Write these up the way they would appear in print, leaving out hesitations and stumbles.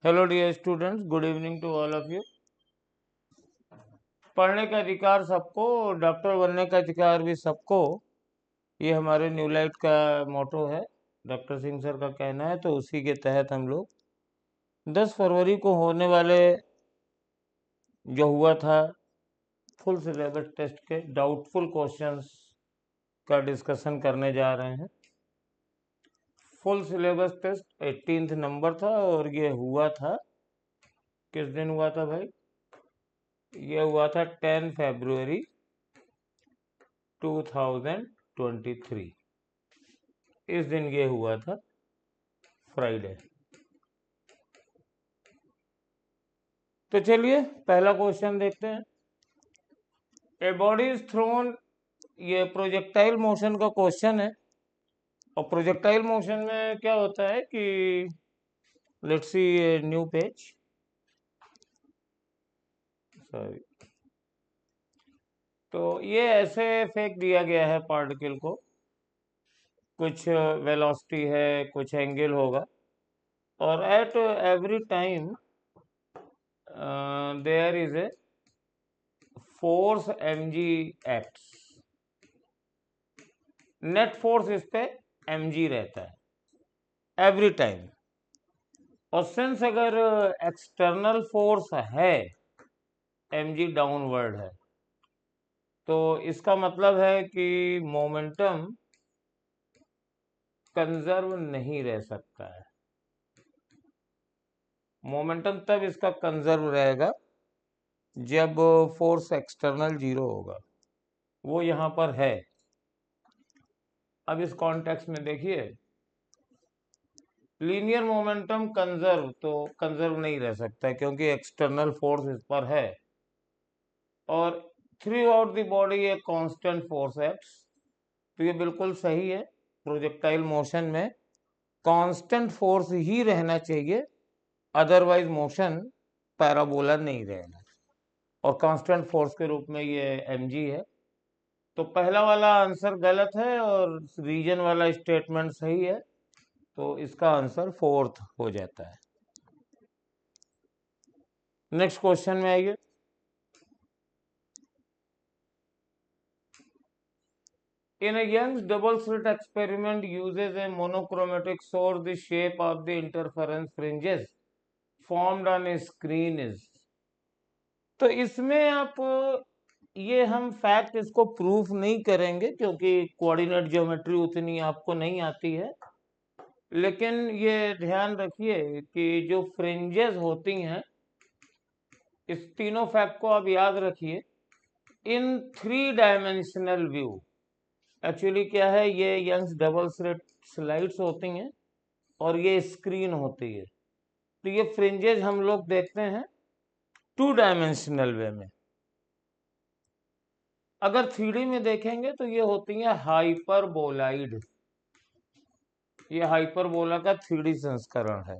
Hello dear students, good evening to all of you. पढ़ने का अधिकार सबको, डॉक्टर बनने का अधिकार भी सबको, ये हमारे न्यू लाइट का मोटो है। डॉक्टर सिंह सर का कहना है, तो उसी के तहत हम लोग 10 फरवरी को होने वाले जो हुआ था फुल सिलेबस टेस्ट के डाउटफुल क्वेश्चंस का डिस्कशन करने जा रहे हैं। Full syllabus test 18th number था और ये हुआ था, किस दिन हुआ था भाई? ये हुआ था 10 फरवरी 2023। इस दिन ये हुआ था, फ्राइडे। तो चलिए पहला क्वेश्चन देखते हैं। ए बॉडी इज थ्रोन, ये प्रोजेक्टाइल मोशन का क्वेश्चन है। और प्रोजेक्टाइल मोशन में क्या होता है कि let's see new page, sorry. तो ये ऐसे फेंक दिया गया है पार्टिकल को, कुछ वेलोसिटी है, कुछ एंगल होगा, और at every time there is a force mg acts. Net force इस पे mg रहता है एवरी टाइम। और सिंस अगर एक्सटर्नल फोर्स है, mg डाउनवर्ड है, तो इसका मतलब है कि मोमेंटम कंजर्व नहीं रह सकता है। मोमेंटम तब इसका कंजर्व रहेगा जब फोर्स एक्सटर्नल 0 होगा। वो यहां पर है। अब इस कॉन्टेक्स्ट में देखिए, लीनियर मोमेंटम कंजर्व नहीं रह सकता है क्योंकि एक्सटर्नल फोर्स इस पर है, और through out the body a constant force acts. तो ये बिल्कुल सही है। प्रोजेक्टाइल मोशन में कांस्टेंट फोर्स ही रहना चाहिए, अदरवाइज मोशन पैराबोला नहीं रहेगा। और कांस्टेंट फोर्स के रूप में ये mg है। तो पहला वाला आंसर गलत है और रीजन वाला स्टेटमेंट सही है, तो इसका आंसर फोर्थ हो जाता है। नेक्स्ट क्वेश्चन में आइए। In a Young's double slit experiment uses a monochromatic source, the shape of the interference fringes formed on a screen is। तो इसमें आप ये हम फैक्ट इसको प्रूफ नहीं करेंगे क्योंकि कोऑर्डिनेट ज्योमेट्री उतनी आपको नहीं आती है, लेकिन ये ध्यान रखिए कि जो फ्रिंजेस होती हैं, इस तीनों फैक्ट को आप याद रखिए। इन 3 डायमेंशनल व्यू, एक्चुअली क्या है, ये यंग्स डबल स्लिट स्लाइड्स होती हैं और ये स्क्रीन होती है। तो ये फ्रिंजेस हम लोग देखते हैं 2 डायमेंशनल वे में। अगर 3D में देखेंगे तो ये होती है हाइपरबोलाइड। ये हाइपरबोला का 3D संस्करण है।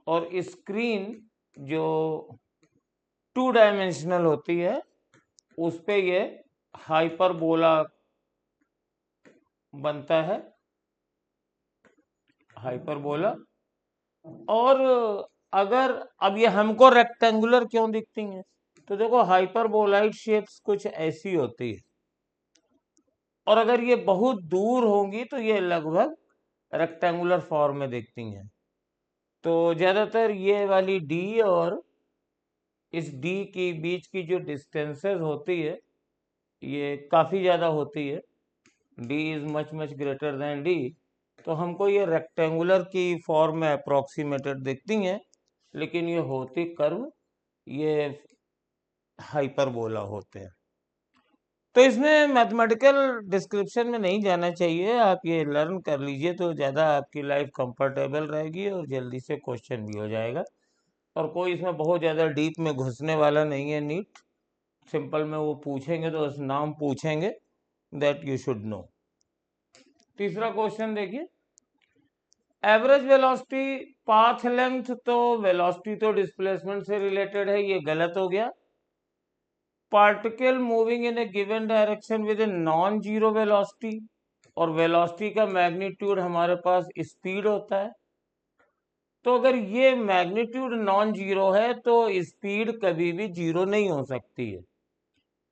और स्क्रीन जो 2 डायमेंशनल होती है, उस पे ये हाइपरबोला बनता है, हाइपरबोला। और अगर अब ये हमको रेक्टेंगुलर क्यों दिखती हैं, तो देखो हाइपरबोलाइड शेप्स कुछ ऐसी होती है, और अगर ये बहुत दूर होंगी तो ये लगभग रेक्टेंगुलर फॉर्म में दिखती हैं। तो ज्यादातर ये वाली डी और इस डी की बीच की जो डिस्टेंसेस होती है, ये काफी ज्यादा होती है। D is much much greater than D. तो हमको ये रेक्टेंगुलर की फॉर्म में अप्रोक्सीमेटेड दिखती हैं, लेकिन ये होती कर्व, ये हाइपरबोला होते हैं। तो इसमें मैथमेटिकल डिस्क्रिप्शन में नहीं जाना चाहिए, आप ये लर्न कर लीजिए तो ज़्यादा आपकी लाइफ कंफर्टेबल रहेगी और जल्दी से क्वेश्चन भी हो जाएगा। और कोई इसमें बहुत ज़्यादा डीप में घुसने वाला नहीं है। नीट सिंपल में वो पूछेंगे तो उस नाम पूछेंगे, दैट यू शुड नो। तीसरा क्वेश्चन देखिए, एवरेज वेलोसिटी पाथ लेंथ, तो वेलोसिटी तो डिस्प्लेसमेंट से रिलेटेड है, ये गलत हो गया। Particle moving in A given direction with a non zero velocity, और वेलोसिटी का मैग्नीट्यूड हमारे पास स्पीड होता है, तो अगर ये मैग्नीट्यूड नॉन जीरो है तो स्पीड कभी भी जीरो नहीं हो सकती है।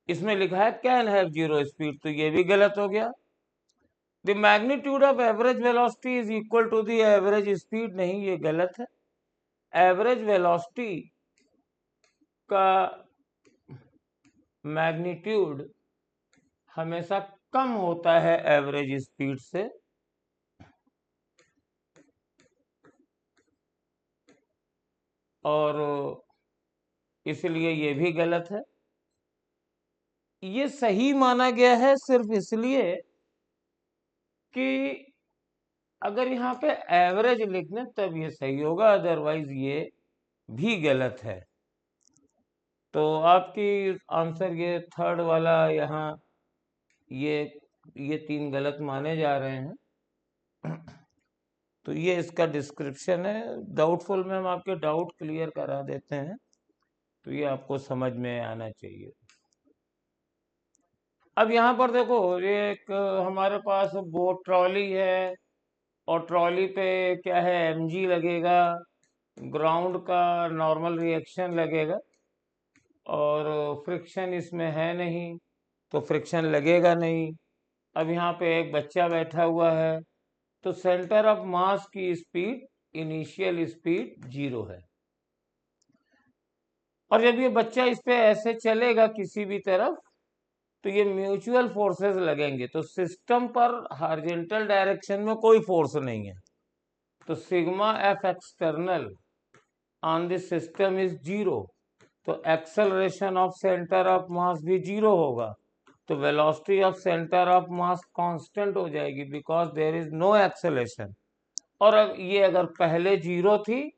इसमें लिखा है कैन हैव जीरो स्पीड, तो ये भी गलत हो गया। The magnitude of average velocity is equal to the average speed, नहीं, ये गलत है। एवरेज वेलोसिटी का मैग्नीट्यूड हमेशा कम होता है एवरेज स्पीड से, और इसलिए ये भी गलत है। ये सही माना गया है सिर्फ इसलिए कि अगर यहाँ पे एवरेज लिख दें तब ये सही होगा, अदरवाइज ये भी गलत है। तो आपकी आंसर ये थर्ड वाला यहाँ ये ये तीन गलत माने जा रहे हैं। तो ये इसका डिस्क्रिप्शन है। डाउटफुल में हम आपके डाउट क्लियर करा देते हैं, तो ये आपको समझ में आना चाहिए। अब यहाँ पर देखो, ये एक हमारे पास बोट ट्रॉली है, और ट्रॉली पे क्या है, mg लगेगा, ग्राउंड का नॉर्मल रिएक्शन लगेगा, और फ्रिक्शन इसमें है नहीं तो फ्रिक्शन लगेगा नहीं। अब यहाँ पे एक बच्चा बैठा हुआ है, तो सेंटर ऑफ मास की स्पीड, इनिशियल स्पीड 0 है, और जब ये बच्चा इस पे ऐसे चलेगा किसी भी तरफ, तो ये म्यूचुअल फोर्सेस लगेंगे, तो सिस्टम पर हॉरिजॉन्टल डायरेक्शन में कोई फोर्स नहीं है, तो sigma F external on this system is 0, तो acceleration of centre of mass भी 0 होगा, तो velocity of centre of mass constant हो जाएगी because there is no acceleration. और अब ये अगर पहले 0 थी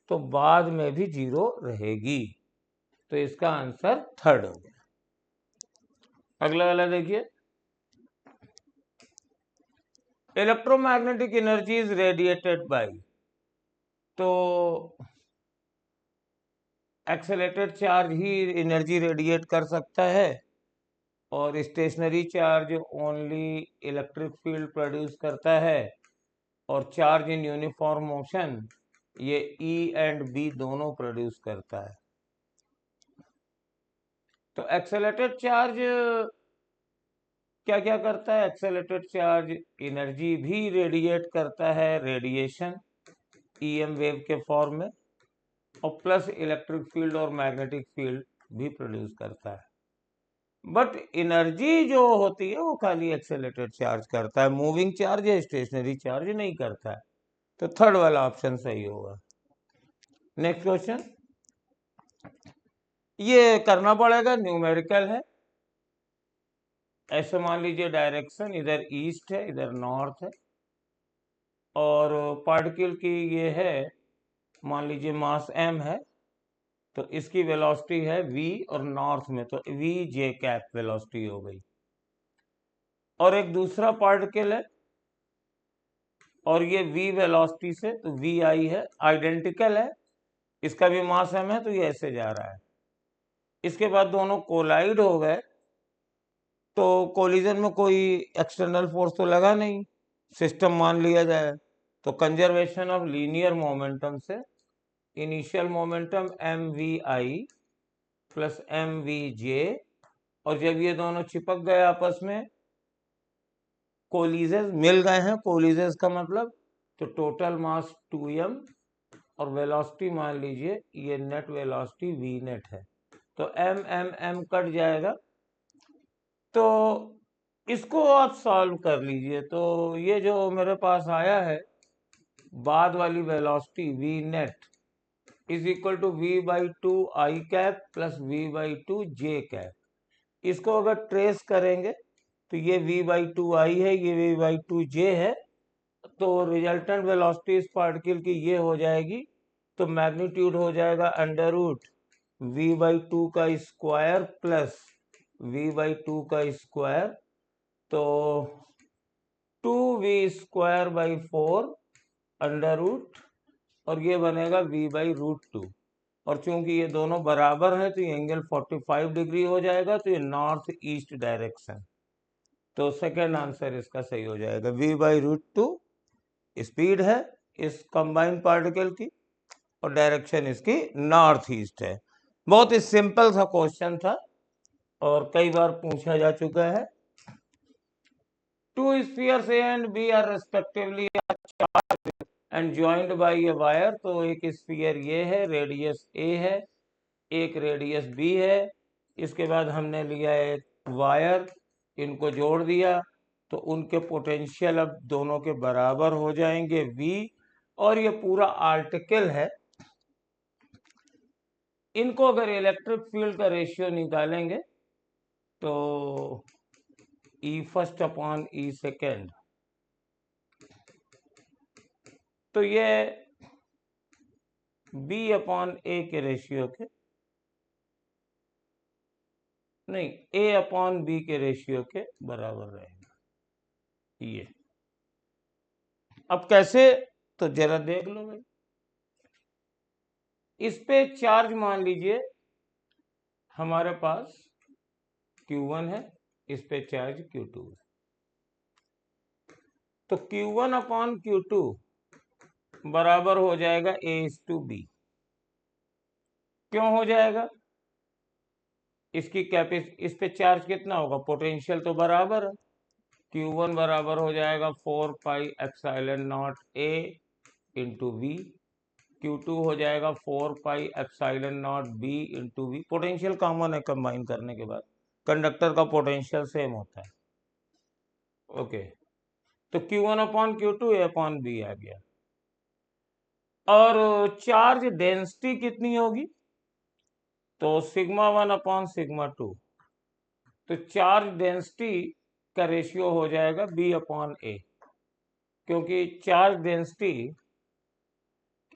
तो बाद में भी 0 रहेगी, तो इसका आंसर थर्ड हो गया। अगला वाला देखिए, electromagnetic energy is radiated by, तो एक्सेलेटेड चार्ज ही एनर्जी रेडिएट कर सकता है, और stationary charge only electric field produce करता है, और चार्ज इन यूनिफॉर्म मोशन ये E एंड B दोनों प्रोड्यूस करता है। तो एक्सेलेटेड चार्ज क्या क्या करता है? एक्सेलेटेड चार्ज एनर्जी भी रेडिएट करता है, रेडिएशन EM वेव के फॉर्म में, और प्लस इलेक्ट्रिक फील्ड और मैग्नेटिक फील्ड भी प्रोड्यूस करता है। बट एनर्जी जो होती है वो खाली एक्सेलेटेड चार्ज करता है, मूविंग चार्ज या स्टेशनरी चार्ज नहीं करता है, तो थर्ड वाला ऑप्शन सही होगा। नेक्स्ट क्वेश्चन, ये करना पड़ेगा, न्यूमेरिकल है। ऐसे मान लीजिए डायरेक्शन इधर ईस्ट है, इधर नॉर्थ है, और पार्टिकल की ये है, मान लीजिए मास m है, तो इसकी वेलोसिटी है v, और नॉर्थ में तो v j कैप वेलोसिटी हो गई। और एक दूसरा पार्टिकल है, और ये v वेलोसिटी से, तो vi है, आइडेंटिकल है, इसका भी मास m है, तो ये ऐसे जा रहा है। इसके बाद दोनों कोलाइड हो गए, तो कोलिजन में कोई एक्सटर्नल फोर्स तो लगा नहीं, सिस्टम मान लिया जाए, तो कंजर्वेशन ऑफ लीनियर मोमेंटम से initial momentum mvi plus mvj, और जब ये दोनों चिपक गए आपस में, कोलिजेस मिल गए हैं, कोलिजेस का मतलब, तो टोटल मास 2m, और वेलोसिटी मान लीजिए ये नेट वेलोसिटी v नेट है, तो m कट जाएगा। तो इसको आप सॉल्व कर लीजिए, तो ये जो मेरे पास आया है, बाद वाली velocity v net is equal to v/2 i cap plus v/2 j cap. इसको अगर ट्रेस करेंगे तो ये v/2 i है, ये v/2 j है, तो रिजल्टेंट वेलोसिटी इस पार्टिकल की ये हो जाएगी, तो मैग्नीट्यूड हो जाएगा अंडर रूट v/2 का स्क्वायर प्लस v/2 का स्क्वायर, तो 2v²/4 अंडर रूट, और ये बनेगा v/√2, और चूंकि ये दोनों बराबर है तो ये एंगल 45 डिग्री हो जाएगा, तो ये नॉर्थ ईस्ट डायरेक्शन, तो सेकेंड आंसर इसका सही हो जाएगा। v/√2 स्पीड है इस कंबाइंड पार्टिकल की, और डायरेक्शन इसकी नॉर्थ ईस्ट है। बहुत ही सिंपल सा क्वेश्चन था और कई बार पूछा जा चुका है। Two spheres A and B are respectively and joined by a wire. तो एक स्फीयर ये है, रेडियस ए है, एक रेडियस बी है, इसके बाद हमने लिया एक वायर, इनको जोड़ दिया तो उनके पोटेंशियल अब दोनों के बराबर हो जाएंगे V, और ये पूरा आर्टिकल है। इनको अगर इलेक्ट्रिक फील्ड का रेशियो निकालेंगे तो E first upon E second, तो ये B अपॉन A के रेशियो के, नहीं, A अपॉन B के रेशियो के बराबर रहेगा ये। अब कैसे, तो जरा देख लो भाई। इस पे चार्ज मान लीजिए हमारे पास Q1 है, इस पे चार्ज Q2 है, तो Q1 अपॉन Q2 बराबर हो जाएगा A/B। क्यों हो जाएगा? इसकी इस पे चार्ज कितना होगा, पोटेंशियल तो बराबर है। Q1 बराबर हो जाएगा 4 pi epsilon not A into B, Q2 हो जाएगा 4 pi epsilon not B into B। Potential common है कंबाइन करने के बाद, कंडक्टर का पोटेंशियल सेम होता है। ओके, तो Q1 upon Q2 A upon B आ गया। और चार्ज डेंसिटी कितनी होगी, तो सिग्मा 1 अपॉन सिग्मा 2, तो चार्ज डेंसिटी का रेशियो हो जाएगा B अपॉन A, क्योंकि चार्ज डेंसिटी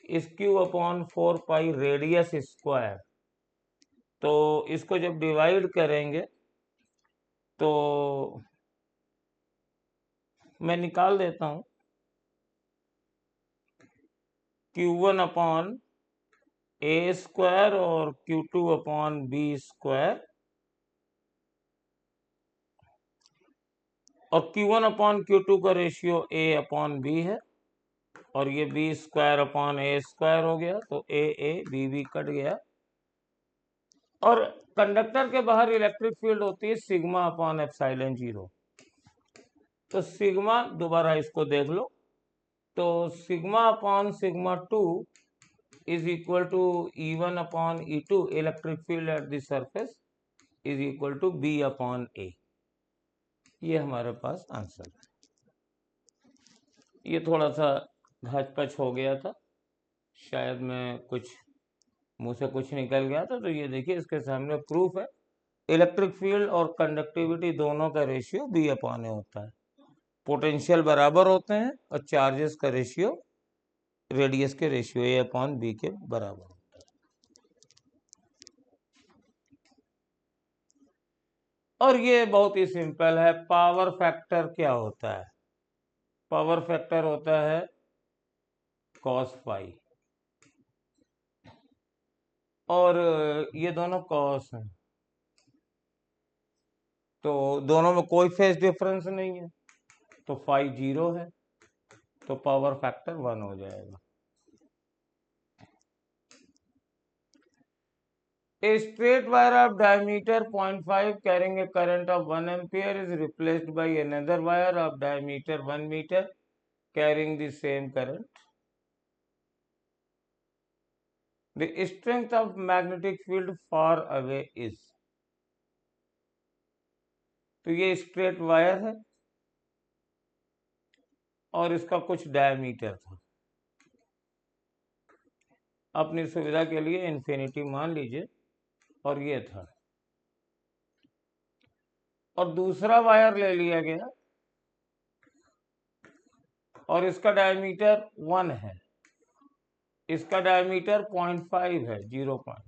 इस Q अपॉन 4 पाई रेडियस स्क्वायर, तो इसको जब डिवाइड करेंगे तो मैं निकाल देता हूं, Q1 अपॉन A स्क्वायर और Q2 अपॉन B स्क्वायर, और Q1 अपॉन Q2 का रेशियो A अपॉन B है, और ये B square upon A square हो गया, तो B कट गया। और कंडक्टर के बाहर इलेक्ट्रिक फील्ड होती है सिग्मा अपॉन एप्सिलॉन 0। तो सिग्मा, दोबारा इसको देख लो, तो sigma upon sigma 2 is equal to E1 upon E2, electric field at the surface is equal to B upon A। ये हमारे पास आंसर है। ये थोड़ा सा घचपच हो गया था, शायद मैं कुछ मुंह से कुछ निकल गया था, तो ये देखिए इसके सामने प्रूफ है। इलेक्ट्रिक फील्ड और कंडक्टिविटी दोनों का रेशियो B अपॉन A होता है। पोटेंशियल बराबर होते हैं और चार्जेस का रेशियो रेडियस के रेशियो A अपॉन B के बराबर होता है। और ये बहुत ही सिंपल है। पावर फैक्टर क्या होता है? पावर फैक्टर होता है cos फाई, और ये दोनों cos हैं, तो दोनों में कोई फेज डिफरेंस नहीं है, तो फाई 0 है, तो पावर फैक्टर 1 हो जाएगा। A straight wire of diameter 0.5 carrying a current of 1 ampere is replaced by another wire of diameter 1 meter carrying the same current. The strength of magnetic field far away is। तो ये straight wire है और इसका कुछ diameter था, अपनी सुविधा के लिए इन्फिनिटी मान लीजिए, और ये था। और दूसरा वायर ले लिया गया और इसका डायमीटर 1 है, इसका डायमीटर 0.5 है, 0 पॉइंट,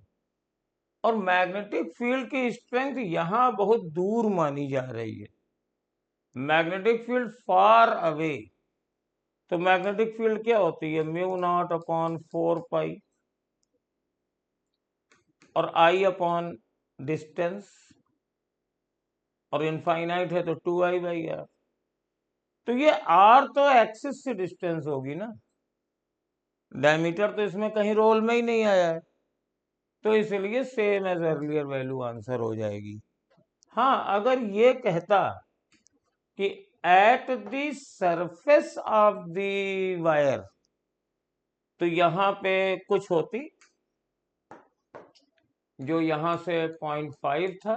और मैग्नेटिक फील्ड की स्ट्रेंथ यहां बहुत दूर मानी जा रही है, मैग्नेटिक फील्ड फार अवे। तो मैग्नेटिक फील्ड क्या होती है, म्यू नॉट अपॉन 4 पाई, और I अपॉन डिस्टेंस, और इनफाइनाइट है तो 2I/r। तो ये R तो एक्सिस से डिस्टेंस होगी ना, डायमीटर तो इसमें कहीं रोल में ही नहीं आया है, तो इसलिए same as earlier value answer हो जाएगी। हाँ, अगर ये कहता कि at the surface of the wire, तो यहां पे कुछ होती, जो यहां से 0.5 था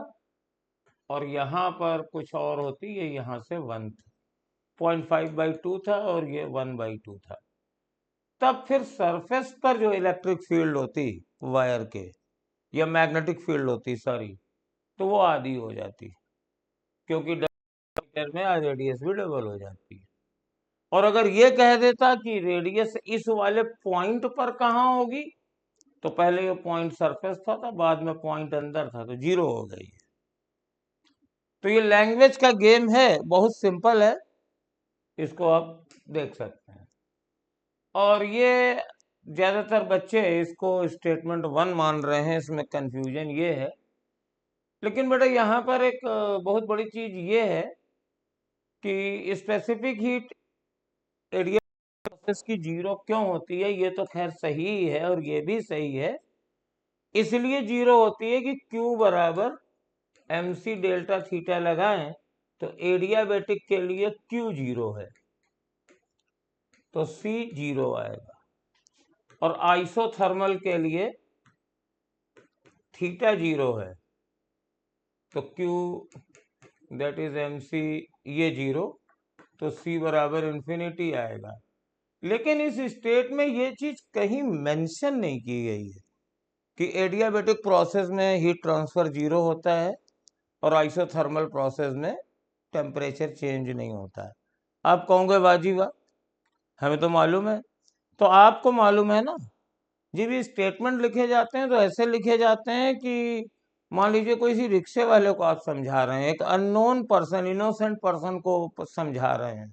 और यहां पर कुछ और होती, ये यहां से 1 था, 0.5/2 था और ये 1/2 था। तब फिर सरफेस पर जो इलेक्ट्रिक फील्ड होती वायर के, या मैग्नेटिक फील्ड होती सॉरी, तो वो आधी हो जाती, क्योंकि मीटर में रेडियस भी डबल हो जाती है। और अगर ये कह देता कि रेडियस इस वाले पॉइंट पर कहाँ होगी, तो पहले ये पॉइंट सरफेस था बाद में पॉइंट अंदर था, तो 0 हो गई। तो ये लैंग्वेज का गेम है, बहुत सिंपल है, इसको आप देख सकते हैं। और ये ज्यादातर बच्चे इसको स्टेटमेंट 1 मान रहे हैं, इसमें कंफ्यूजन ये है। लेकिन बेटा यहाँ पर एक बहुत बड़ी चीज ये है कि स्पेसिफिक हीट एरिया प्रोसेस की 0 क्यों होती है, ये तो खैर सही है और ये भी सही है। इसलिए 0 होती है कि Q बराबर mc डेल्टा थीटा लगाएं तो एडियाबैटिक के लिए Q 0 है, तो C 0 आएगा। और आइसोथर्मल के लिए थीटा 0 है, तो Q दैट इज mc ये 0, तो C बराबर इंफिनिटी आएगा। लेकिन इस स्टेट में ये चीज कहीं मेंशन नहीं की गई है कि एडियाबैटिक प्रोसेस में हीट ट्रांसफर 0 होता है और आइसोथर्मल प्रोसेस में टेम्परेचर चेंज नहीं होता है। आप कहोगे बाजी वाह, हमें तो मालूम है। तो आपको मालूम है ना, जी भी स्टेटमेंट लिखे जाते हैं तो ऐसे लिखे जाते हैं कि मान लीजिए कोई सी रिक्शे वाले को आप समझा रहे हैं, एक अननोन पर्सन, इनोसेंट पर्सन को समझा रहे हैं,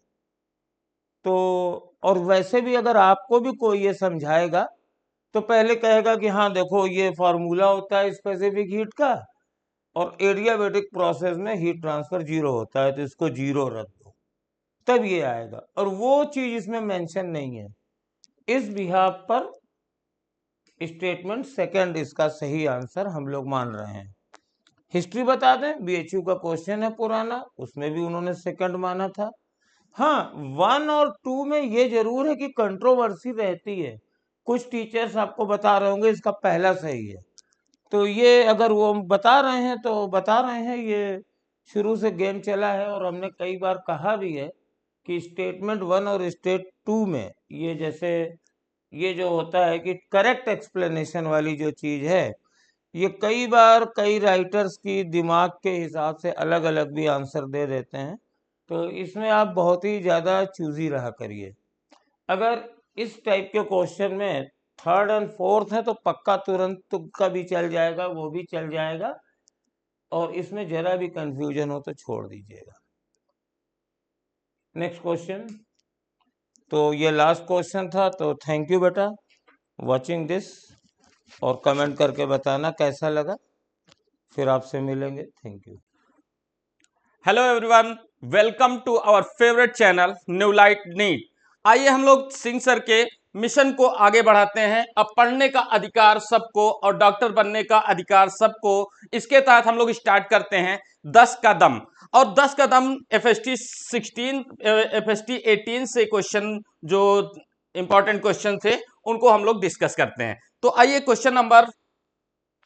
तो और वैसे भी अगर आपको भी कोई ये समझाएगा तो पहले कहेगा कि हाँ देखो ये फॉर्मूला होता है स्पेसिफिक हीट का, और एडियाबैटिक प्रोसेस में हीट ट्रांसफर 0 होता है, तो इसको 0 रख दो, तब ये आएगा। और वो चीज इसमें मेंशन नहीं है, इस बिहाफ पर स्टेटमेंट सेकंड इसका सही आंसर हम लोग मान रहे हैं। हिस्ट्री बता दें, बीएचयू का क्वेश्चन है पुराना, उसमें भी उन्होंने सेकंड माना था। हाँ, 1 और 2 में ये जरूर है कि कंट्रोवर्सी रहती है, कुछ टीचर्स आपको बता रहे होंगे इसका पहला सही है, तो ये अगर वो बता रहे हैं तो बता रहे हैं, ये शुरू से गेम चला है। और हमने कई बार कहा भी है कि स्टेटमेंट 1 और स्टेट 2 में ये जैसे ये जो होता है कि करेक्ट एक्सप्लेनेशन वाली जो चीज है, ये कई बार कई राइटर्स की दिमाग के हिसाब से अलग अलग भी आंसर दे देते हैं, तो इसमें आप बहुत ही ज़्यादा चूजी रहा करिए। अगर इस टाइप के क्वेश्चन में थर्ड एंड फोर्थ है तो पक्का तुरंत तुक्का भी चल जाएगा, वो भी चल जाएगा, और इसमें जरा भी कंफ्यूजन हो तो छोड़ दीजिएगा। नेक्स्ट क्वेश्चन, तो ये लास्ट क्वेश्चन था, तो थैंक यू बेटा वॉचिंग दिस, और कमेंट करके बताना कैसा लगा, फिर आपसे मिलेंगे। Thank you. Hello everyone, welcome to our favourite channel new light NEET. आइए हम लोग सिंह सर के मिशन को आगे बढ़ाते हैं। अब पढ़ने का अधिकार सबको और डॉक्टर बनने का अधिकार सबको, इसके तहत हम लोग स्टार्ट करते हैं 10 कदम। और 10 कदम FST 16 FST 18 से क्वेश्चन, जो इंपॉर्टेंट क्वेश्चन थे, उनको हम लोग डिस्कस करते हैं। तो आइए क्वेश्चन नंबर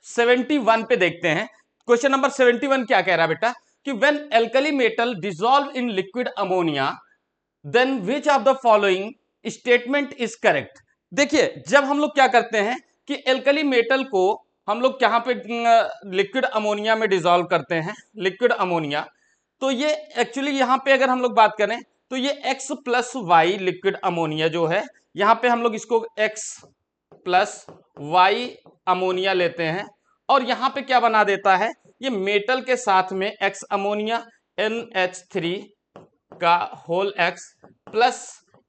71 पे देखते हैं। क्वेश्चन नंबर 71 क्या कह रहा है बेटा कि when alkali metal dissolve in liquid ammonia then which of the following statement is correct. देखिए, जब हम लोग क्या करते हैं कि एल्कली मेटल को हम लोग कहां पे लिक्विड अमोनिया में डिसॉल्व करते हैं, लिक्विड अमोनिया, तो ये एक्चुअली यहां पे अगर हम लोग बात करें तो ये X plus Y liquid ammonia जो है, यहां पे हम लोग इसको X प्लस वाई अमोनिया लेते हैं, और यहां पे क्या बना देता है, ये मेटल के साथ में X अमोनिया NH3 का होल X प्लस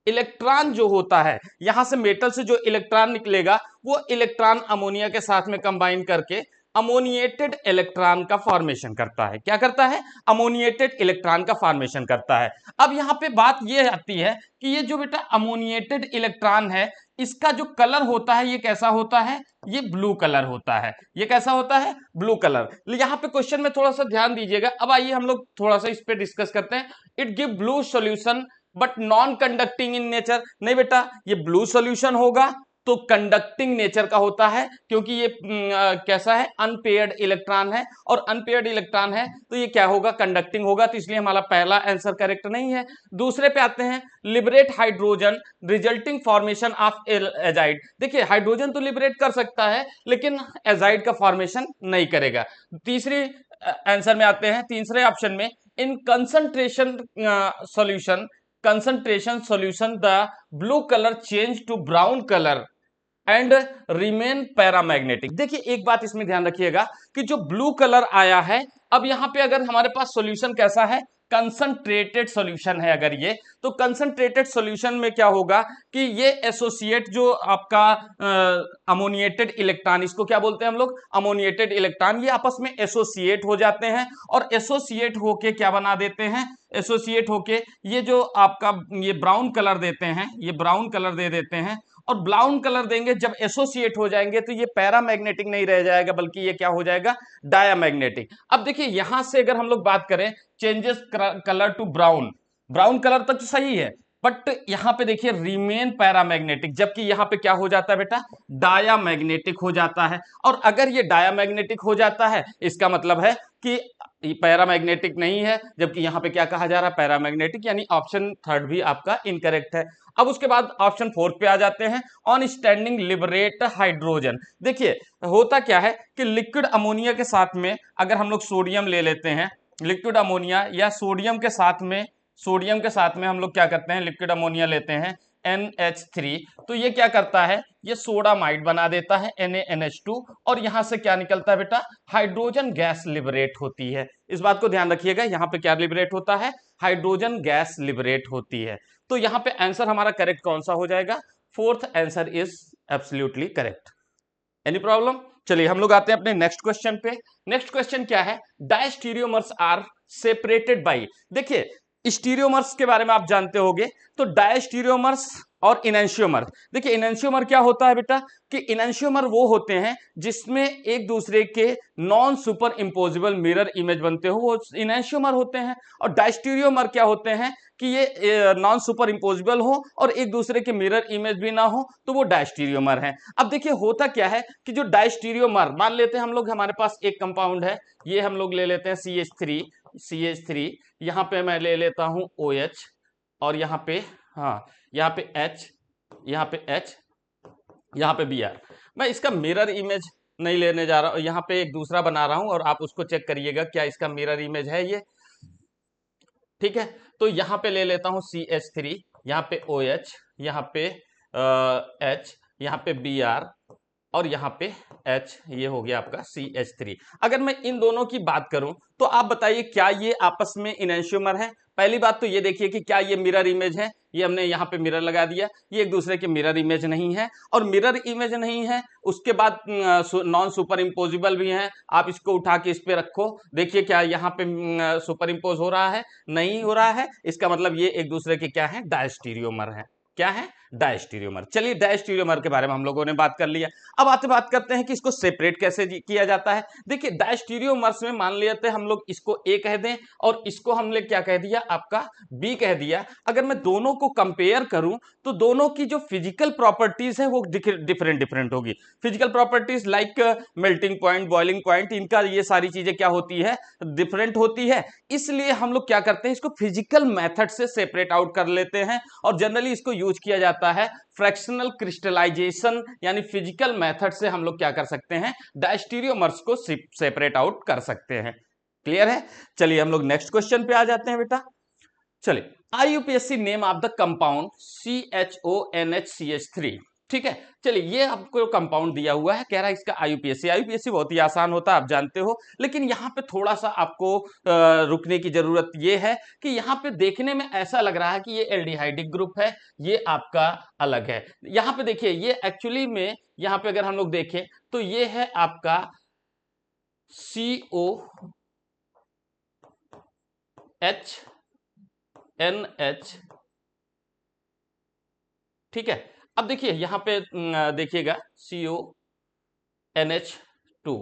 इलेक्ट्रॉन जो होता है, यहां से मेटल से जो इलेक्ट्रॉन निकलेगा वो इलेक्ट्रॉन अमोनिया के साथ में कंबाइन करके अमोनिएटेड इलेक्ट्रॉन का फॉर्मेशन करता है। क्या करता है? अमोनिएटेड इलेक्ट्रॉन का फॉर्मेशन करता है। अब यहाँ पे बात ये आती है कि ये जो बेटा अमोनिएटेड इलेक्ट्रॉन है, इसका जो कलर होता है ये कैसा होता है? ये ब्लू कलर होता है। ये कैसा होता है? Blue colour. यहाँ पे क्वेश्चन में थोड़ा सा ध्यान दीजिएगा। अब आइए हम लोग थोड़ा सा इस पे डिस्कस करते हैं। It give blue solution but non conducting in nature. नहीं बेटा, ये ब्लू सॉल्यूशन होगा तो कंडक्टिंग नेचर का होता है, क्योंकि ये कैसा है? अनपेयर्ड इलेक्ट्रॉन है, और अनपेयर्ड इलेक्ट्रॉन है तो ये क्या होगा? कंडक्टिंग होगा। तो इसलिए हमारा पहला आंसर करेक्ट नहीं है। दूसरे पे आते हैं, liberate hydrogen resulting formation of azide. देखिए, हाइड्रोजन तो लिबरेट कर सकता है लेकिन एजाइड का फॉर्मेशन नहीं करेगा। तीसरी आंसर में आते हैं, तीसरे ऑप्शन में, in concentration solution the blue colour change to brown colour and remain paramagnetic. देखिए, एक बात इसमें ध्यान रखिएगा कि जो ब्लू कलर आया है, अब यहां पे अगर हमारे पास सॉल्यूशन कैसा है? कंसंट्रेटेड सॉल्यूशन है अगर ये, तो कंसंट्रेटेड सॉल्यूशन में क्या होगा कि ये एसोसिएट जो आपका अमोनिएटेड इलेक्ट्रॉन, इसको क्या बोलते हैं हम लोग? Ammoniated electron. ये आपस में एसोसिएट हो जाते हैं और एसोसिएट होके क्या बना देते हैं? एसोसिएट होके ये जो आपका ये ब्राउन कलर देते हैं, ये ब्राउन कलर दे देते हैं। और ब्राउन कलर देंगे जब एसोसिएट हो जाएंगे तो ये पैरामैग्नेटिक नहीं रह जाएगा, बल्कि ये क्या हो जाएगा? डायामैग्नेटिक। अब देखिए, यहां से अगर हम लोग बात करें, changes colour to brown, brown colour तक तो सही है, बट यहां पे देखिए रिमेन पैरामैग्नेटिक, जबकि यहां पे क्या हो जाता है बेटा? डायामैग्नेटिक हो जाता है। और अगर ये डायामैग्नेटिक हो जाता है, इसका मतलब है कि पैरामैग्नेटिक नहीं है, जबकि यहां पे क्या कहा जा रहा है? पैरामैग्नेटिक। यानी ऑप्शन थर्ड भी आपका इनकरेक्ट है। अब उसके बाद ऑप्शन फोर्थ पे आ जाते हैं, ऑन स्टैंडिंग लिबरेट हाइड्रोजन। देखिए, होता क्या है कि लिक्विड अमोनिया के साथ में अगर हम लोग सोडियम ले लेते हैं, लिक्विड अमोनिया या सोडियम के साथ में हम लोग क्या करते हैं? लिक्विड अमोनिया लेते हैं NH3, तो ये क्या करता है? ये सोडामाइड बना देता है NaNH2, और यहां से क्या निकलता है बेटा? हाइड्रोजन गैस लिबरेट होती है। इस बात को ध्यान रखिएगा, यहां पे क्या लिबरेट होता है? हाइड्रोजन गैस लिबरेट होती है। तो यहां पे आंसर हमारा करेक्ट कौन सा हो जाएगा? Fourth answer is absolutely correct. Any problem? चलिए हम लोग आते हैं अपने नेक्स्ट क्वेश्चन पे। नेक्स्ट क्वेश्चन क्या है? Diastereomers are separated by. देखिए, स्टीरियोमर्स के बारे में आप जानते होंगे, तो डायस्टीरियोमर्स और इनैंशियोमर। देखिए, इनैंशियोमर क्या होता है बेटा? कि इनैंशियोमर वो होते हैं जिसमें एक दूसरे के non super imposable mirror image बनते हो, वो इनैंशियोमर होते हैं। और डायस्टीरियोमर क्या होते हैं कि ये नॉन सुपर इम्पोजिबल हो और एक दूसरे के मिरर इमेज भी ना हो, तो वो डायस्टीरियोमर है। अब देखिए, होता क्या है कि जो डायस्टीरियोमर, मान लेते हैं हम लोग, हमारे पास एक कंपाउंड है, ये हम लोग ले लेते हैं CH3, यहां पे मैं ले लेता हूं OH, और यहाँ पे यहाँ पे H, यहाँ पे H, यहाँ पे Br। मैं इसका मिरर इमेज नहीं लेने जा रहा हूं, यहाँ पे एक दूसरा बना रहा हूं और आप उसको चेक करिएगा क्या इसका मिरर इमेज है ये। ठीक है, तो यहाँ पे ले लेता हूं CH3, यहाँ पे OH, यहाँ पे H, यहाँ पे Br, और यहाँ पे H, ये हो गया आपका CH3। अगर मैं इन दोनों की बात करूं तो आप बताइए क्या ये आपस में इनैंशियोमर है? पहली बात तो ये देखिए कि क्या ये मिरर इमेज है? ये हमने यहाँ पे मिरर लगा दिया, ये एक दूसरे के मिरर इमेज नहीं है। और मिरर इमेज नहीं है, उसके बाद नॉन सुपर इम्पोजिबल भी है। आप इसको उठा के इस पे रखो, देखिए क्या यहाँ पे सुपर इम्पोज हो रहा है? नहीं हो रहा है। इसका मतलब ये एक दूसरे के क्या है? डायस्टीरियोमर है। क्या है? डायस्टीरियोमर। चलिए, डायस्टीरियोमर के बारे में हम लोगों ने बात कर लिया। अब बात करते हैं कि इसको सेपरेट कैसे किया जाता है। देखिए, डायस्टीरियोमर्स में मान लेते हैं हम लोग इसको A कह दें और इसको हमने क्या कह दिया? आपका B कह दिया। अगर मैं दोनों को कंपेयर करूं तो दोनों की जो फिजिकल प्रॉपर्टीज है वो डिफरेंट होगी। Physical properties like melting point, boiling point, इनका ये सारी चीजें क्या होती है? डिफरेंट होती है। इसलिए हम लोग क्या करते हैं? इसको फिजिकल मेथड से सेपरेट आउट कर लेते हैं, और जनरली इसको यूज किया जाता है फ्रैक्शनल क्रिस्टलाइजेशन, यानी फिजिकल मेथड से हम लोग क्या कर सकते हैं? डायस्टीरियोमर्स को सेपरेट आउट कर सकते हैं। क्लियर है? चलिए हम लोग नेक्स्ट क्वेश्चन पे आ जाते हैं बेटा। चलिए, IUPAC name of the compound CHONHCH3। ठीक है, चलिए, ये आपको कंपाउंड दिया हुआ है, कह रहा है इसका IUPAC बहुत ही आसान होता है, आप जानते हो। लेकिन यहाँ पे थोड़ा सा आपको रुकने की जरूरत ये है कि यहाँ पे देखने में ऐसा लग रहा है कि ये एल्डिहाइडिक ग्रुप है, ये आपका अलग है। यहाँ पे देखिए, ये एक्चुअली में यहाँ पे अगर हम लोग देखें तो ये है आपका COHNH, ठीक है। अब देखिए यहां पे देखिएगा CONH2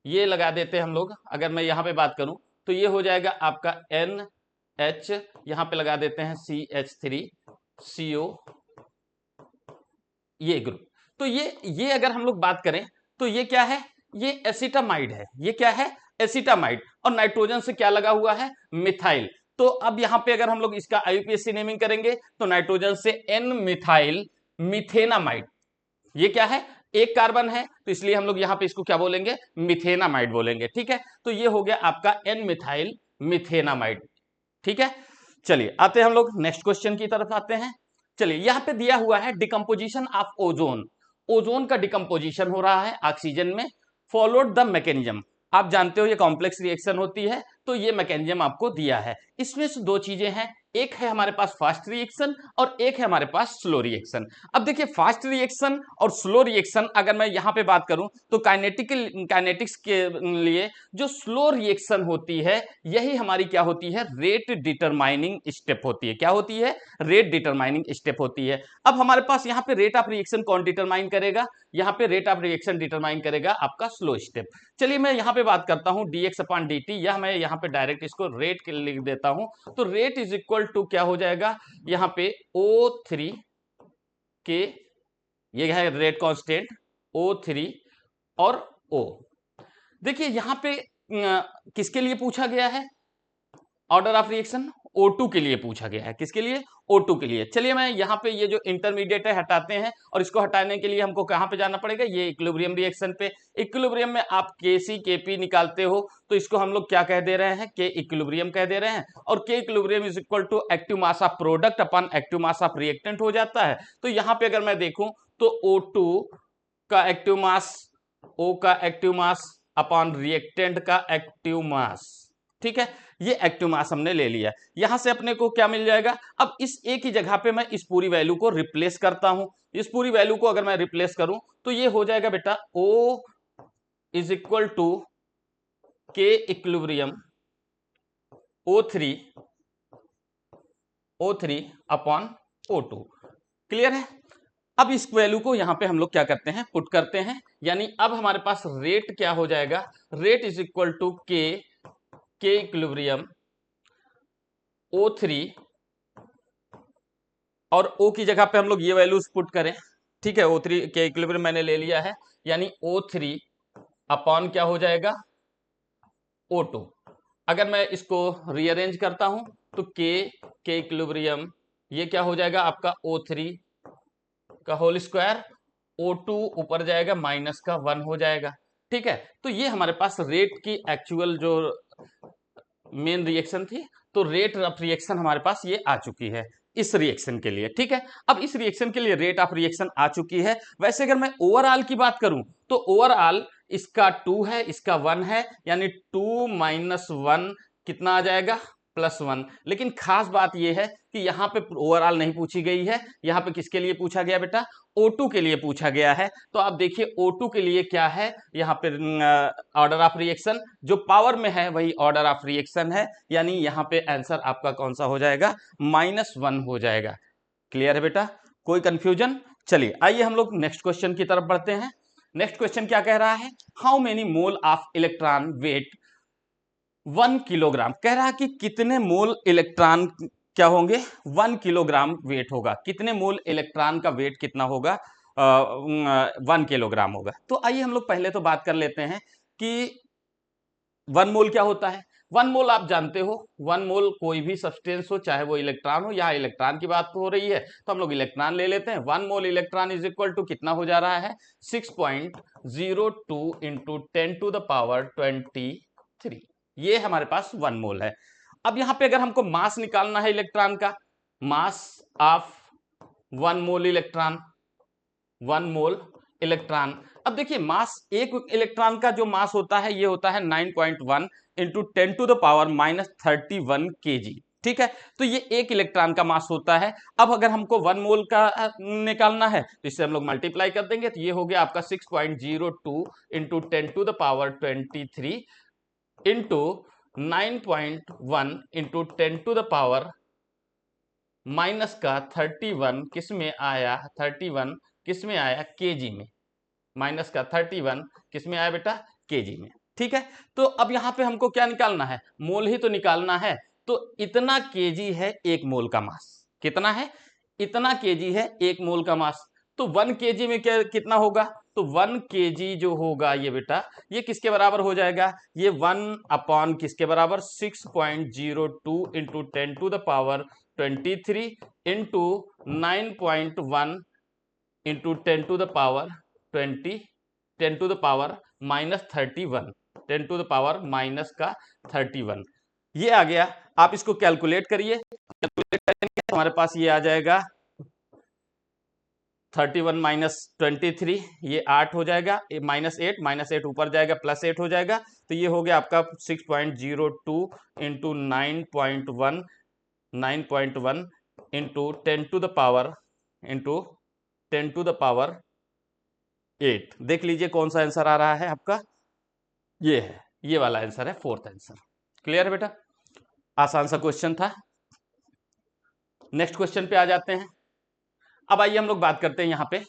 ये लगा देते हैं हम लोग। अगर मैं यहां पे बात करूं तो ये हो जाएगा आपका NH, यहां पे लगा देते हैं CH3 CO, ये ग्रुप। तो ये अगर हम लोग बात करें तो ये क्या है, ये एसिटामाइड है। ये क्या है, एसिटामाइड। और नाइट्रोजन से क्या लगा हुआ है, मिथाइल। तो अब यहां पे अगर हम लोग इसका IUPAC नेमिंग करेंगे तो नाइट्रोजन से N मिथाइल मिथेनामाइड। ये क्या है, एक कार्बन है तो इसलिए हम लोग यहां पे इसको क्या बोलेंगे, मिथेनामाइड बोलेंगे, ठीक है। तो ये हो गया आपका N मिथाइल मिथेनामाइड, ठीक है। चलिए आते हैं हम लोग नेक्स्ट क्वेश्चन की तरफ आते हैं। चलिए यहां पे दिया हुआ है डिकम्पोजिशन ऑफ ओजोन। ओजोन का डिकम्पोजिशन हो रहा है ऑक्सीजन में, फॉलोड द मैकेनिज्म। आप जानते हो ये कॉम्प्लेक्स रिएक्शन होती है, तो ये मैकेनिज्म आपको दिया है। इसमें से दो चीजें हैं, एक है हमारे पास फास्ट रिएक्शन और एक है हमारे पास स्लो रिएक्शन। अब देखिए फास्ट रिएक्शन और स्लो रिएक्शन अगर मैं यहां पे बात करूं तो काइनेटिक्स के लिए जो स्लो रिएक्शन होती है यही हमारी क्या होती है, रेट डिटरमाइनिंग स्टेप होती है। क्या होती है, रेट डिटरमाइनिंग स्टेप होती है। अब हमारे पास यहाँ पे रेट ऑफ रिएक्शन कौन डिटरमाइन करेगा, यहाँ पे रेट ऑफ रिएक्शन डिटरमाइन करेगा आपका स्लो स्टेप। चलिए मैं यहाँ पे बात करता हूँ dx/dt, या मैं यहाँ पे डायरेक्ट इसको रेट के लिख देता हूँ। तो रेट इज इक्वल टू क्या हो जाएगा, यहाँ पे O3 के, ये है रेट कांस्टेंट O3 और O। देखिए यहां पे किसके लिए पूछा गया है, ऑर्डर ऑफ रिएक्शन O2 के लिए पूछा गया है। किसके लिए, O2 के लिए। चलिए मैं यहाँ पे ये जो इंटरमीडिएट है हटाते हैं, और इसको हटाने के लिए हमको कहां पे जाना पड़ेगा, ये इक्विलिब्रियम रिएक्शन पे। इक्विलिब्रियम में आप Kc Kp निकालते हो तो इसको हम लोग क्या कह दे रहे हैं, K इक्विलिब्रियम कह दे रहे हैं। और K equilibrium is equal to active mass of product upon active mass of reactant हो जाता है। तो यहाँ पे अगर मैं देखूं तो O2 का एक्टिव मास, O का एक्टिव मास अपॉन रिएक्टेंट का एक्टिव मास, ठीक है। ये एक्टिव मास हमने ले लिया। यहां से अपने को क्या मिल जाएगा, अब इस ए की जगह पे मैं इस पूरी वैल्यू को रिप्लेस करता हूं। इस पूरी वैल्यू को अगर मैं रिप्लेस करूं तो ये हो जाएगा बेटा O is equal to K equilibrium O3 upon O2। Clear है। अब इस वैल्यू को यहां पे हम लोग क्या करते हैं, पुट करते हैं। यानी अब हमारे पास रेट क्या हो जाएगा, rate is equal to K equilibrium O3 और O की जगह पे हम लोग ये वैल्यूज पुट करें, ठीक है। O3 के इक्विलिब्रियम मैंने ले लिया है, यानी O3 अपॉन क्या हो जाएगा, O2। अगर मैं इसको रीअरेंज करता हूं तो K इक्विलिब्रियम ये क्या हो जाएगा आपका O3 का होल स्क्वायर, O2 ऊपर जाएगा माइनस का 1 हो जाएगा, ठीक है। तो ये हमारे पास रेट की एक्चुअल जो मेन रिएक्शन थी, तो रेट ऑफ रिएक्शन हमारे पास ये आ चुकी है इस रिएक्शन के लिए, ठीक है। अब इस रिएक्शन के लिए रेट ऑफ रिएक्शन आ चुकी है। वैसे अगर मैं ओवरऑल की बात करूं तो ओवरऑल इसका 2 है, इसका 1 है, यानी 2 माइनस 1 कितना आ जाएगा, +1। लेकिन खास बात यह है कि यहां पे ओवरऑल नहीं पूछी गई है, यहां पे किसके लिए पूछा गया बेटा, O2 के लिए पूछा गया है। तो आप देखिए O2 के लिए क्या है, यहाँ पे ऑर्डर ऑफ रिएक्शन जो पावर में है वही ऑर्डर ऑफ रिएक्शन है, यानी यहाँ पे आंसर आपका कौन सा हो जाएगा, -1 हो जाएगा। क्लियर है बेटा, कोई कंफ्यूजन। चलिए आइए हम लोग नेक्स्ट क्वेश्चन की तरफ बढ़ते हैं। नेक्स्ट क्वेश्चन क्या कह रहा है, how many mole of electron weight 1 kilogram. कह रहा है कि कितने मोल इलेक्ट्रॉन क्या होंगे, 1 किलोग्राम वेट होगा। कितने मोल इलेक्ट्रॉन का वेट कितना होगा, 1 किलोग्राम होगा। तो आइए हम लोग पहले तो बात कर लेते हैं कि 1 मोल क्या होता है। 1 मोल आप जानते हो, 1 मोल कोई भी सब्सटेंस हो, चाहे वो इलेक्ट्रॉन हो, यहाँ इलेक्ट्रॉन की बात हो रही है तो हम लोग इलेक्ट्रॉन ले लेते हैं। 1 mole electron is equal to कितना हो जा रहा है, 6.02 इंटू 10⁻23। ये हमारे पास 1 मोल है। अब यहां पे अगर हमको मास निकालना है इलेक्ट्रॉन का, mass of 1 mole electron, 1 mole electron. अब देखिए मास, एक इलेक्ट्रॉन का जो मास होता है ये होता है 9.1 इंटू 10⁻31 kg। ठीक है, तो ये 1 इलेक्ट्रॉन का मास होता है। अब अगर हमको 1 मोल का निकालना है तो इससे हम लोग मल्टीप्लाई कर देंगे, तो ये हो गया आपका 6.02 इंटू 10⁻23 इंटू 9.1 इंटू 10⁻, माइनस का 31 किस में आया, 31 किस में आया, केजी में, माइनस का 31 किस में आया बेटा, केजी में। ठीक है, तो अब यहां पे हमको क्या निकालना है, मोल ही तो निकालना है। तो इतना केजी है 1 मोल का मास, कितना है, इतना केजी है 1 मोल का मास। तो 1 केजी में क्या कितना होगा, तो 1 केजी जो होगा ये बेटा, ये किसके बराबर हो जाएगा, ये 1 अपॉन किसके बराबर, 6.02 इंटू 10⁻23 इंटू 9.1 इंटू 10⁻20 10⁻- 31 10⁻- ये आ गया। आप इसको कैलकुलेट करिए, कैलकुलेट करेंगे हमारे पास ये आ जाएगा 31 - 23, ये 8 हो जाएगा, -8 ऊपर जाएगा +8 हो जाएगा, तो ये हो गया आपका 6.02 इंटू 9.1 इंटू 10⁻8। देख लीजिए कौन सा आंसर आ रहा है आपका, ये है, ये वाला आंसर है, 4th आंसर। क्लियर है बेटा, आसान सा क्वेश्चन था। नेक्स्ट क्वेश्चन पे आ जाते हैं। अब आइए हम लोग बात करते हैं यहां पे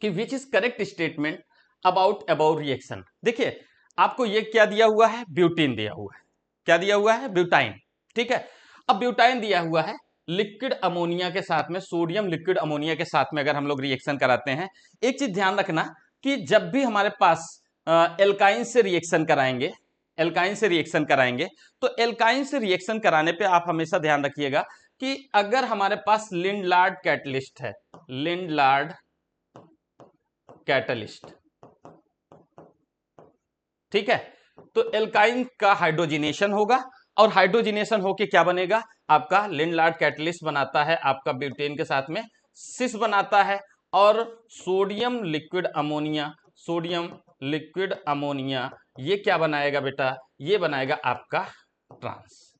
कि which is correct statement about about reaction. देखिए आपको ये क्या दिया हुआ है, ब्यूटीन दिया हुआ है, क्या दिया हुआ है, ब्यूटाइन। ठीक है, अब ब्यूटाइन दिया हुआ है लिक्विड अमोनिया के साथ में, सोडियम लिक्विड अमोनिया के साथ में अगर हम लोग रिएक्शन कराते हैं, एक चीज ध्यान रखना कि जब भी हमारे पास एल्काइन से रिएक्शन कराएंगे, एल्काइन से रिएक्शन कराएंगे, तो एल्काइन से रिएक्शन कराने पे आप हमेशा ध्यान रखिएगा कि अगर हमारे पास लिंडलार्ड कैटलिस्ट है, लिंडलार्ड कैटलिस्ट, ठीक है, तो एल्काइन का हाइड्रोजिनेशन होगा, और हाइड्रोजिनेशन होके क्या बनेगा, आपका लिंडलार्ड कैटलिस्ट बनाता है, आपका ब्यूटेन के साथ में सिस बनाता है, और sodium liquid ammonia, sodium liquid ammonia ये क्या बनाएगा बेटा, ये बनाएगा आपका ट्रांस,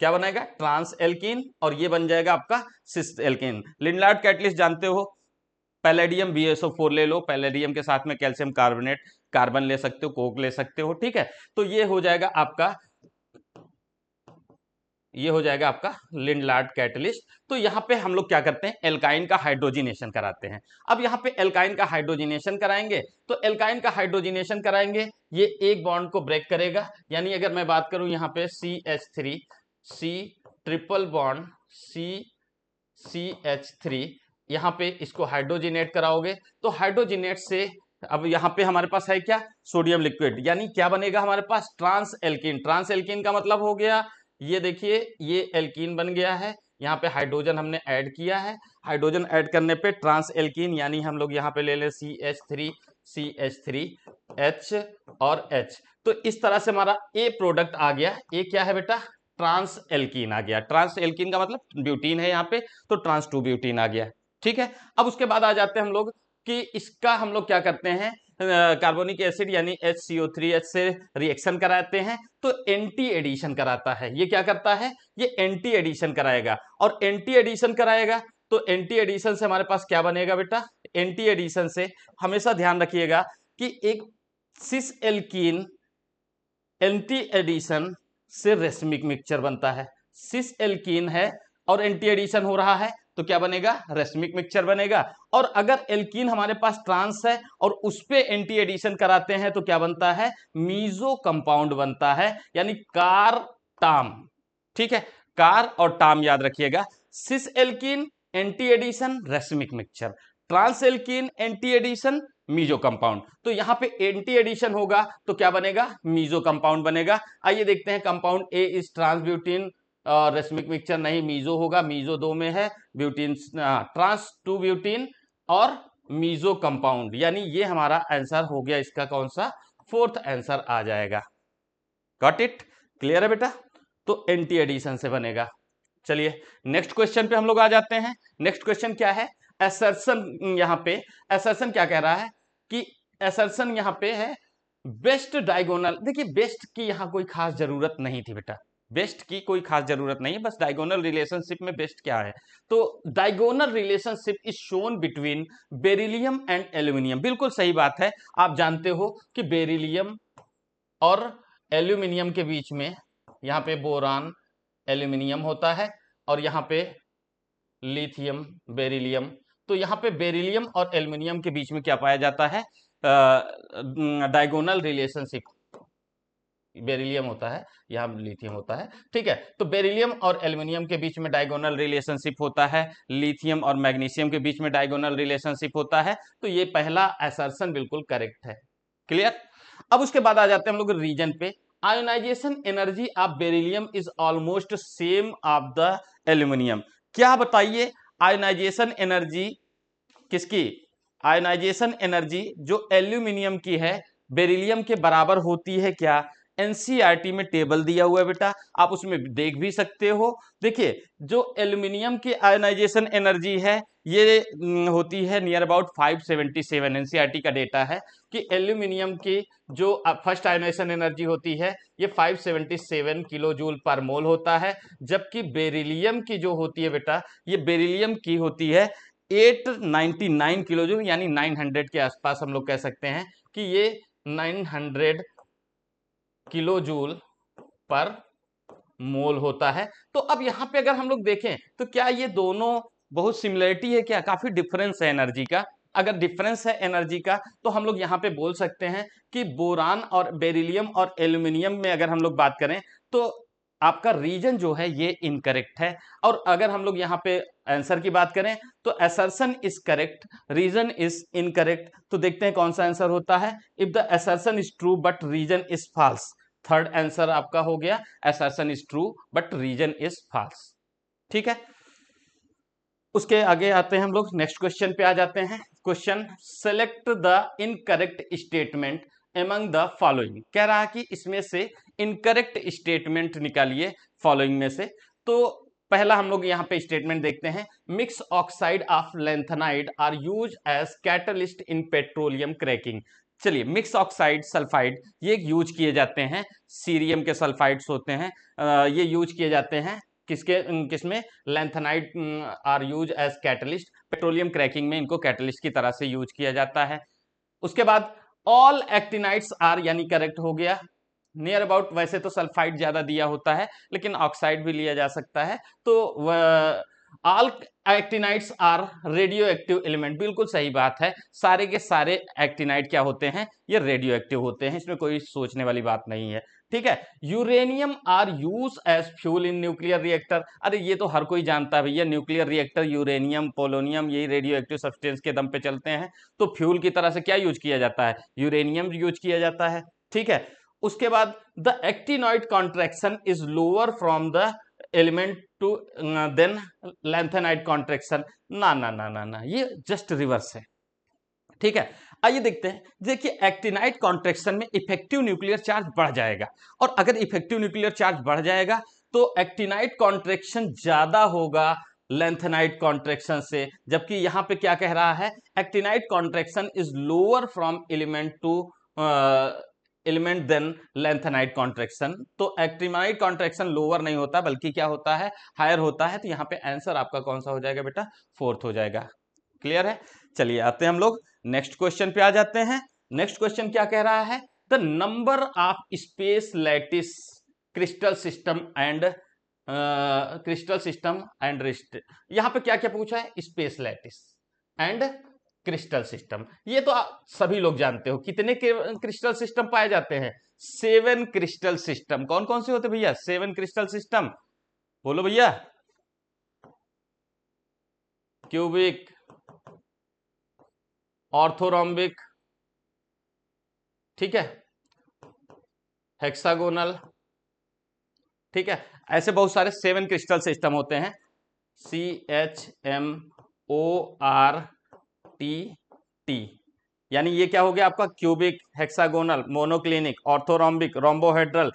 क्या बनाएगा, ट्रांस एल्कीन, और ये बन जाएगा आपका सिस एल्कीन। लिंडलार्ड कैटलिस्ट जानते हो, पैलेडियम BSO4 ले लो, पैलेडियम के साथ में कैल्शियम कार्बोनेट, कार्बन ले सकते हो, कोक ले सकते हो। ठीक है, तो ये हो जाएगा आपका, ये हो जाएगा आपका लिंडलार्ड कैटलिस्ट। तो यहां पे हम लोग क्या करते हैं, एल्काइन का हाइड्रोजिनेशन कराते हैं। अब यहां पे एल्काइन का हाइड्रोजिनेशन कराएंगे, तो एल्काइन का हाइड्रोजिनेशन कराएंगे, ये एक बॉन्ड को ब्रेक करेगा, यानी अगर मैं बात करूं यहां पे CH3, C triple bond CH3, यहां पे इसको हाइड्रोजिनेट कराओगे, तो हाइड्रोजिनेट से अब यहां पे हमारे पास है क्या, सोडियम लिक्विड, यानी क्या बनेगा हमारे पास, ट्रांस एल्कीन। ट्रांस एल्कीन का मतलब हो गया, ये देखिए ये एल्कीन बन गया है, यहाँ पे हाइड्रोजन हमने ऐड किया है, हाइड्रोजन ऐड करने पे ट्रांस एल्कीन, यानी हम लोग यहाँ पे ले लें CH3 H और H। तो इस तरह से हमारा ए प्रोडक्ट आ गया, ए क्या है बेटा, ट्रांस एल्कीन आ गया। ट्रांस एल्कीन का मतलब ब्यूटीन है यहाँ पे, तो ट्रांस 2 ब्यूटीन आ गया। ठीक है, अब उसके बाद आ जाते हैं हम लोग कि इसका हम लोग क्या करते हैं, कार्बोनिक एसिड यानी HCO3H से रिएक्शन कराते हैं, तो एंटी एडिशन कराता है। ये क्या करता है, ये एंटी एडिशन कराएगा, और एंटी एडिशन कराएगा तो एंटी एडिशन से हमारे पास क्या बनेगा बेटा, एंटी एडिशन से हमेशा ध्यान रखिएगा कि एक सिस एल्कीन एंटी एडिशन से रेसमिक मिक्सचर बनता है। सिस एल्कीन है और एंटी एडिशन हो रहा है, तो क्या बनेगा, रेसमिक मिक्सचर बनेगा। और अगर एल्कीन हमारे पास ट्रांस है और उस पे एंटी एडिशन कराते हैं, तो क्या बनता है, मीजो कंपाउंड बनता है, यानी कार टाम। ठीक है, कार और टाम याद रखिएगा। Cis alkene anti addition racemic mixture, trans alkene anti addition meso compound. तो यहां पे एंटी एडिशन होगा तो क्या बनेगा, मीजो कंपाउंड बनेगा। आइए देखते हैं, compound A is trans butene, racemic mixture नहीं, मीजो होगा, मीजो 2 में है, ब्यूटीन ट्रांस 2 ब्यूटीन और मीजो कंपाउंड, यानी ये हमारा आंसर हो गया, इसका कौन सा, 4th आंसर आ जाएगा। गॉट इट, क्लियर है बेटा, तो एंटी एडिशन से बनेगा। चलिए नेक्स्ट क्वेश्चन पे हम लोग आ जाते हैं। नेक्स्ट क्वेश्चन क्या है, असर्शन। यहां पे असर्शन क्या कह रहा है कि असर्शन यहां पे है बेस्ट डायगोनल। देखिए बेस्ट की यहां कोई खास जरूरत नहीं थी बेटा, बेस्ट की कोई खास जरूरत नहीं है, बस डायगोनल रिलेशनशिप में बेस्ट क्या है। तो diagonal relationship is shown between beryllium and aluminium. बिल्कुल सही बात है, आप जानते हो कि बेरिलियम और एल्यूमिनियम के बीच में यहाँ पे बोरान एल्यूमिनियम होता है और यहाँ पे लिथियम बेरिलियम। तो यहाँ पे बेरिलियम और एल्यूमिनियम के बीच में क्या पाया जाता है, डायगोनल रिलेशनशिप। बेरिलियम होता है, यहाँ लिथियम होता है, ठीक है। तो बेरिलियम और एल्यूमिनियम के बीच में डायगोनल रिलेशनशिप होता है, लिथियम और मैग्नीशियम के बीच में डायगोनल रिलेशनशिप होता है। तो ये पहला असर्शन बिल्कुल करेक्ट है। क्लियर। अब उसके बाद आ जाते हैं हम लोग रीजन पे। Ionization energy of beryllium is almost same of the aluminium. क्या बताइए, आयोनाइजेशन एनर्जी किसकी, आयोनाइजेशन एनर्जी जो एल्यूमिनियम की है बेरिलियम के बराबर होती है क्या। एनसीईआरटी में टेबल दिया हुआ है बेटा, आप उसमें देख भी सकते हो। देखिए जो एल्यूमिनियम की आयोनाइजेशन एनर्जी है ये होती है नियर अबाउट 577। एनसीईआरटी का डेटा है कि एल्यूमिनियम की जो फर्स्ट आयोनाइजेशन एनर्जी होती है ये 577 किलो जूल पर मोल होता है, जबकि बेरिलियम की जो होती है बेटा, ये बेरिलियम की होती है 899 किलो जूल, यानी 900 के आसपास हम लोग कह सकते हैं कि ये 900 किलो जूल पर मोल होता है। तो अब यहां पे अगर हम लोग देखें तो क्या ये दोनों बहुत सिमिलरिटी है, क्या काफी डिफरेंस है एनर्जी का। अगर डिफरेंस है एनर्जी का तो हम लोग यहां पे बोल सकते हैं कि बोरान और बेरिलियम और एल्यूमिनियम में अगर हम लोग बात करें तो आपका रीजन जो है ये इनकरेक्ट है। और अगर हम लोग यहाँ पे आंसर की बात करें तो assertion is correct, reason is incorrect. तो देखते हैं कौन सा आंसर होता है। If the assertion is true but reason is false, third answer आपका हो गया assertion is true but reason is false. ठीक है, उसके आगे आते हैं हम लोग, नेक्स्ट क्वेश्चन पे आ जाते हैं। Question, select the incorrect statement among the following. कह रहा है कि इसमें से इनकरेक्ट स्टेटमेंट निकालिए फॉलोइंग में से। तो पहला हम लोग यहाँ पे स्टेटमेंट देखते हैं, mix oxide of lanthanide are use as catalyst in petroleum cracking. चलिए, मिक्स ऑक्साइड सल्फाइड ये यूज किए जाते हैं, सीरियम के सल्फाइड्स होते हैं, ये यूज किए जाते हैं किसमें, lanthanide are use as catalyst, petroleum cracking में इनको कैटलिस्ट की तरह से यूज किया जाता है। उसके बाद ऑल एक्टिनाइड्स आर, यानी करेक्ट हो गया, नियर अबाउट। वैसे तो सल्फाइड ज्यादा दिया होता है लेकिन ऑक्साइड भी लिया जा सकता है। तो all actinides are radioactive element, बिल्कुल सही बात है, सारे के सारे एक्टिनाइड क्या होते हैं, ये रेडियो एक्टिव होते हैं, इसमें कोई सोचने वाली बात नहीं है। ठीक है, uranium are use as fuel in nuclear reactor. अरे ये तो हर कोई जानता है भैया, न्यूक्लियर रिएक्टर यूरेनियम पोलोनियम यही रेडियो एक्टिव सब्सटेंस के दम पे चलते हैं। तो फ्यूल की तरह से क्या यूज किया जाता है, यूरेनियम यूज किया जाता है। ठीक है, उसके बाद the actinoid contraction is lower from the element to than lanthanide contraction. ना ना ना ना ना, ये जस्ट रिवर्स है। ठीक है, आइए देखते हैं। देखिए, एक्टिनाइड कॉन्ट्रैक्शन में इफेक्टिव न्यूक्लियर चार्ज बढ़ जाएगा, और अगर इफेक्टिव न्यूक्लियर चार्ज बढ़ जाएगा तो एक्टिनाइड कॉन्ट्रैक्शन ज्यादा होगा लैंथेनाइड कॉन्ट्रैक्शन से। जबकि यहां पे क्या कह रहा है, actinide contraction is lower from element to element than lanthanide contraction. तो एक्टिनाइड कॉन्ट्रैक्शन लोअर नहीं होता बल्कि क्या होता है, हायर होता है। तो यहाँ पे आंसर आपका कौन सा हो जाएगा बेटा, फोर्थ हो जाएगा। क्लियर है। चलिए आते हैं हम लोग नेक्स्ट क्वेश्चन पे आ जाते हैं। नेक्स्ट क्वेश्चन क्या कह रहा है, the number of space lattice crystal system and wrist. यहां पे क्या क्या पूछा है, space lattice and crystal system. ये तो सभी लोग जानते हो, कितने क्रिस्टल सिस्टम पाए जाते हैं, 7 क्रिस्टल सिस्टम। कौन कौन से होते भैया, 7 क्रिस्टल सिस्टम, बोलो भैया। क्यूबिक, ऑर्थोरोम्बिक, ठीक है, हेक्सागोनल, ठीक है, ऐसे बहुत सारे 7 क्रिस्टल सिस्टम होते हैं। CHMORTT, यानी ये क्या हो गया आपका, cubic, hexagonal, monoclinic, orthorhombic, rhombohedral,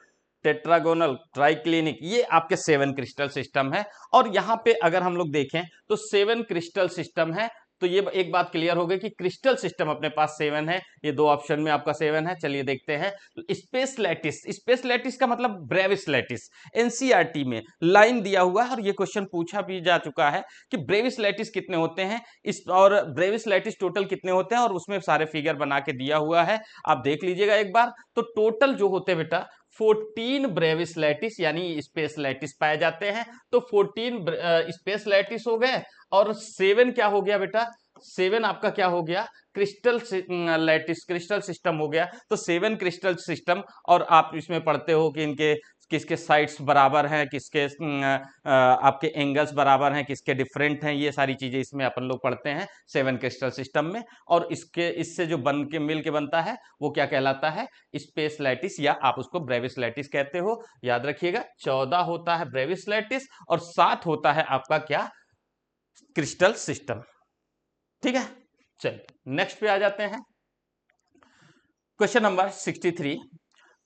tetragonal, triclinic, ये आपके 7 क्रिस्टल सिस्टम है। और यहां पे अगर हम लोग देखें तो 7 क्रिस्टल सिस्टम है तो ये एक बात क्लियर हो गई कि क्रिस्टल सिस्टम अपने पास 7 है, ये दो ऑप्शन में आपका 7 है। चलिए देखते हैं स्पेस लैटिस। स्पेस लैटिस का मतलब ब्रेविस लैटिस, एनसीईआरटी में लाइन दिया हुआ है और ये क्वेश्चन पूछा भी जा चुका है कि ब्रेविस लैटिस कितने होते हैं इस, और ब्रेविस लैटिस टोटल कितने होते हैं, और उसमें सारे फिगर बना के दिया हुआ है, आप देख लीजिएगा एक बार। तो टोटल जो होते हैं बेटा 14 ब्रेविस लैटिस यानी स्पेस लैटिस पाए जाते हैं। तो 14 स्पेस लैटिस हो गए और 7 क्या हो गया बेटा, 7 आपका क्या हो गया, क्रिस्टल लैटिस, क्रिस्टल सिस्टम हो गया। तो 7 क्रिस्टल सिस्टम, और आप इसमें पढ़ते हो कि इनके किसके साइड्स बराबर हैं, किसके आपके एंगल्स बराबर हैं, किसके डिफरेंट हैं, ये सारी चीजें इसमें अपन लोग पढ़ते हैं 7 क्रिस्टल सिस्टम में। और इसके इससे जो बन के मिल के बनता है वो क्या कहलाता है, स्पेस लैटिस, या आप उसको ब्रेविस लैटिस कहते हो। याद रखिएगा 14 होता है ब्रेविस लैटिस और 7 होता है आपका क्या, क्रिस्टल सिस्टम। ठीक है, चलिए नेक्स्ट पे आ जाते हैं। Question number 63,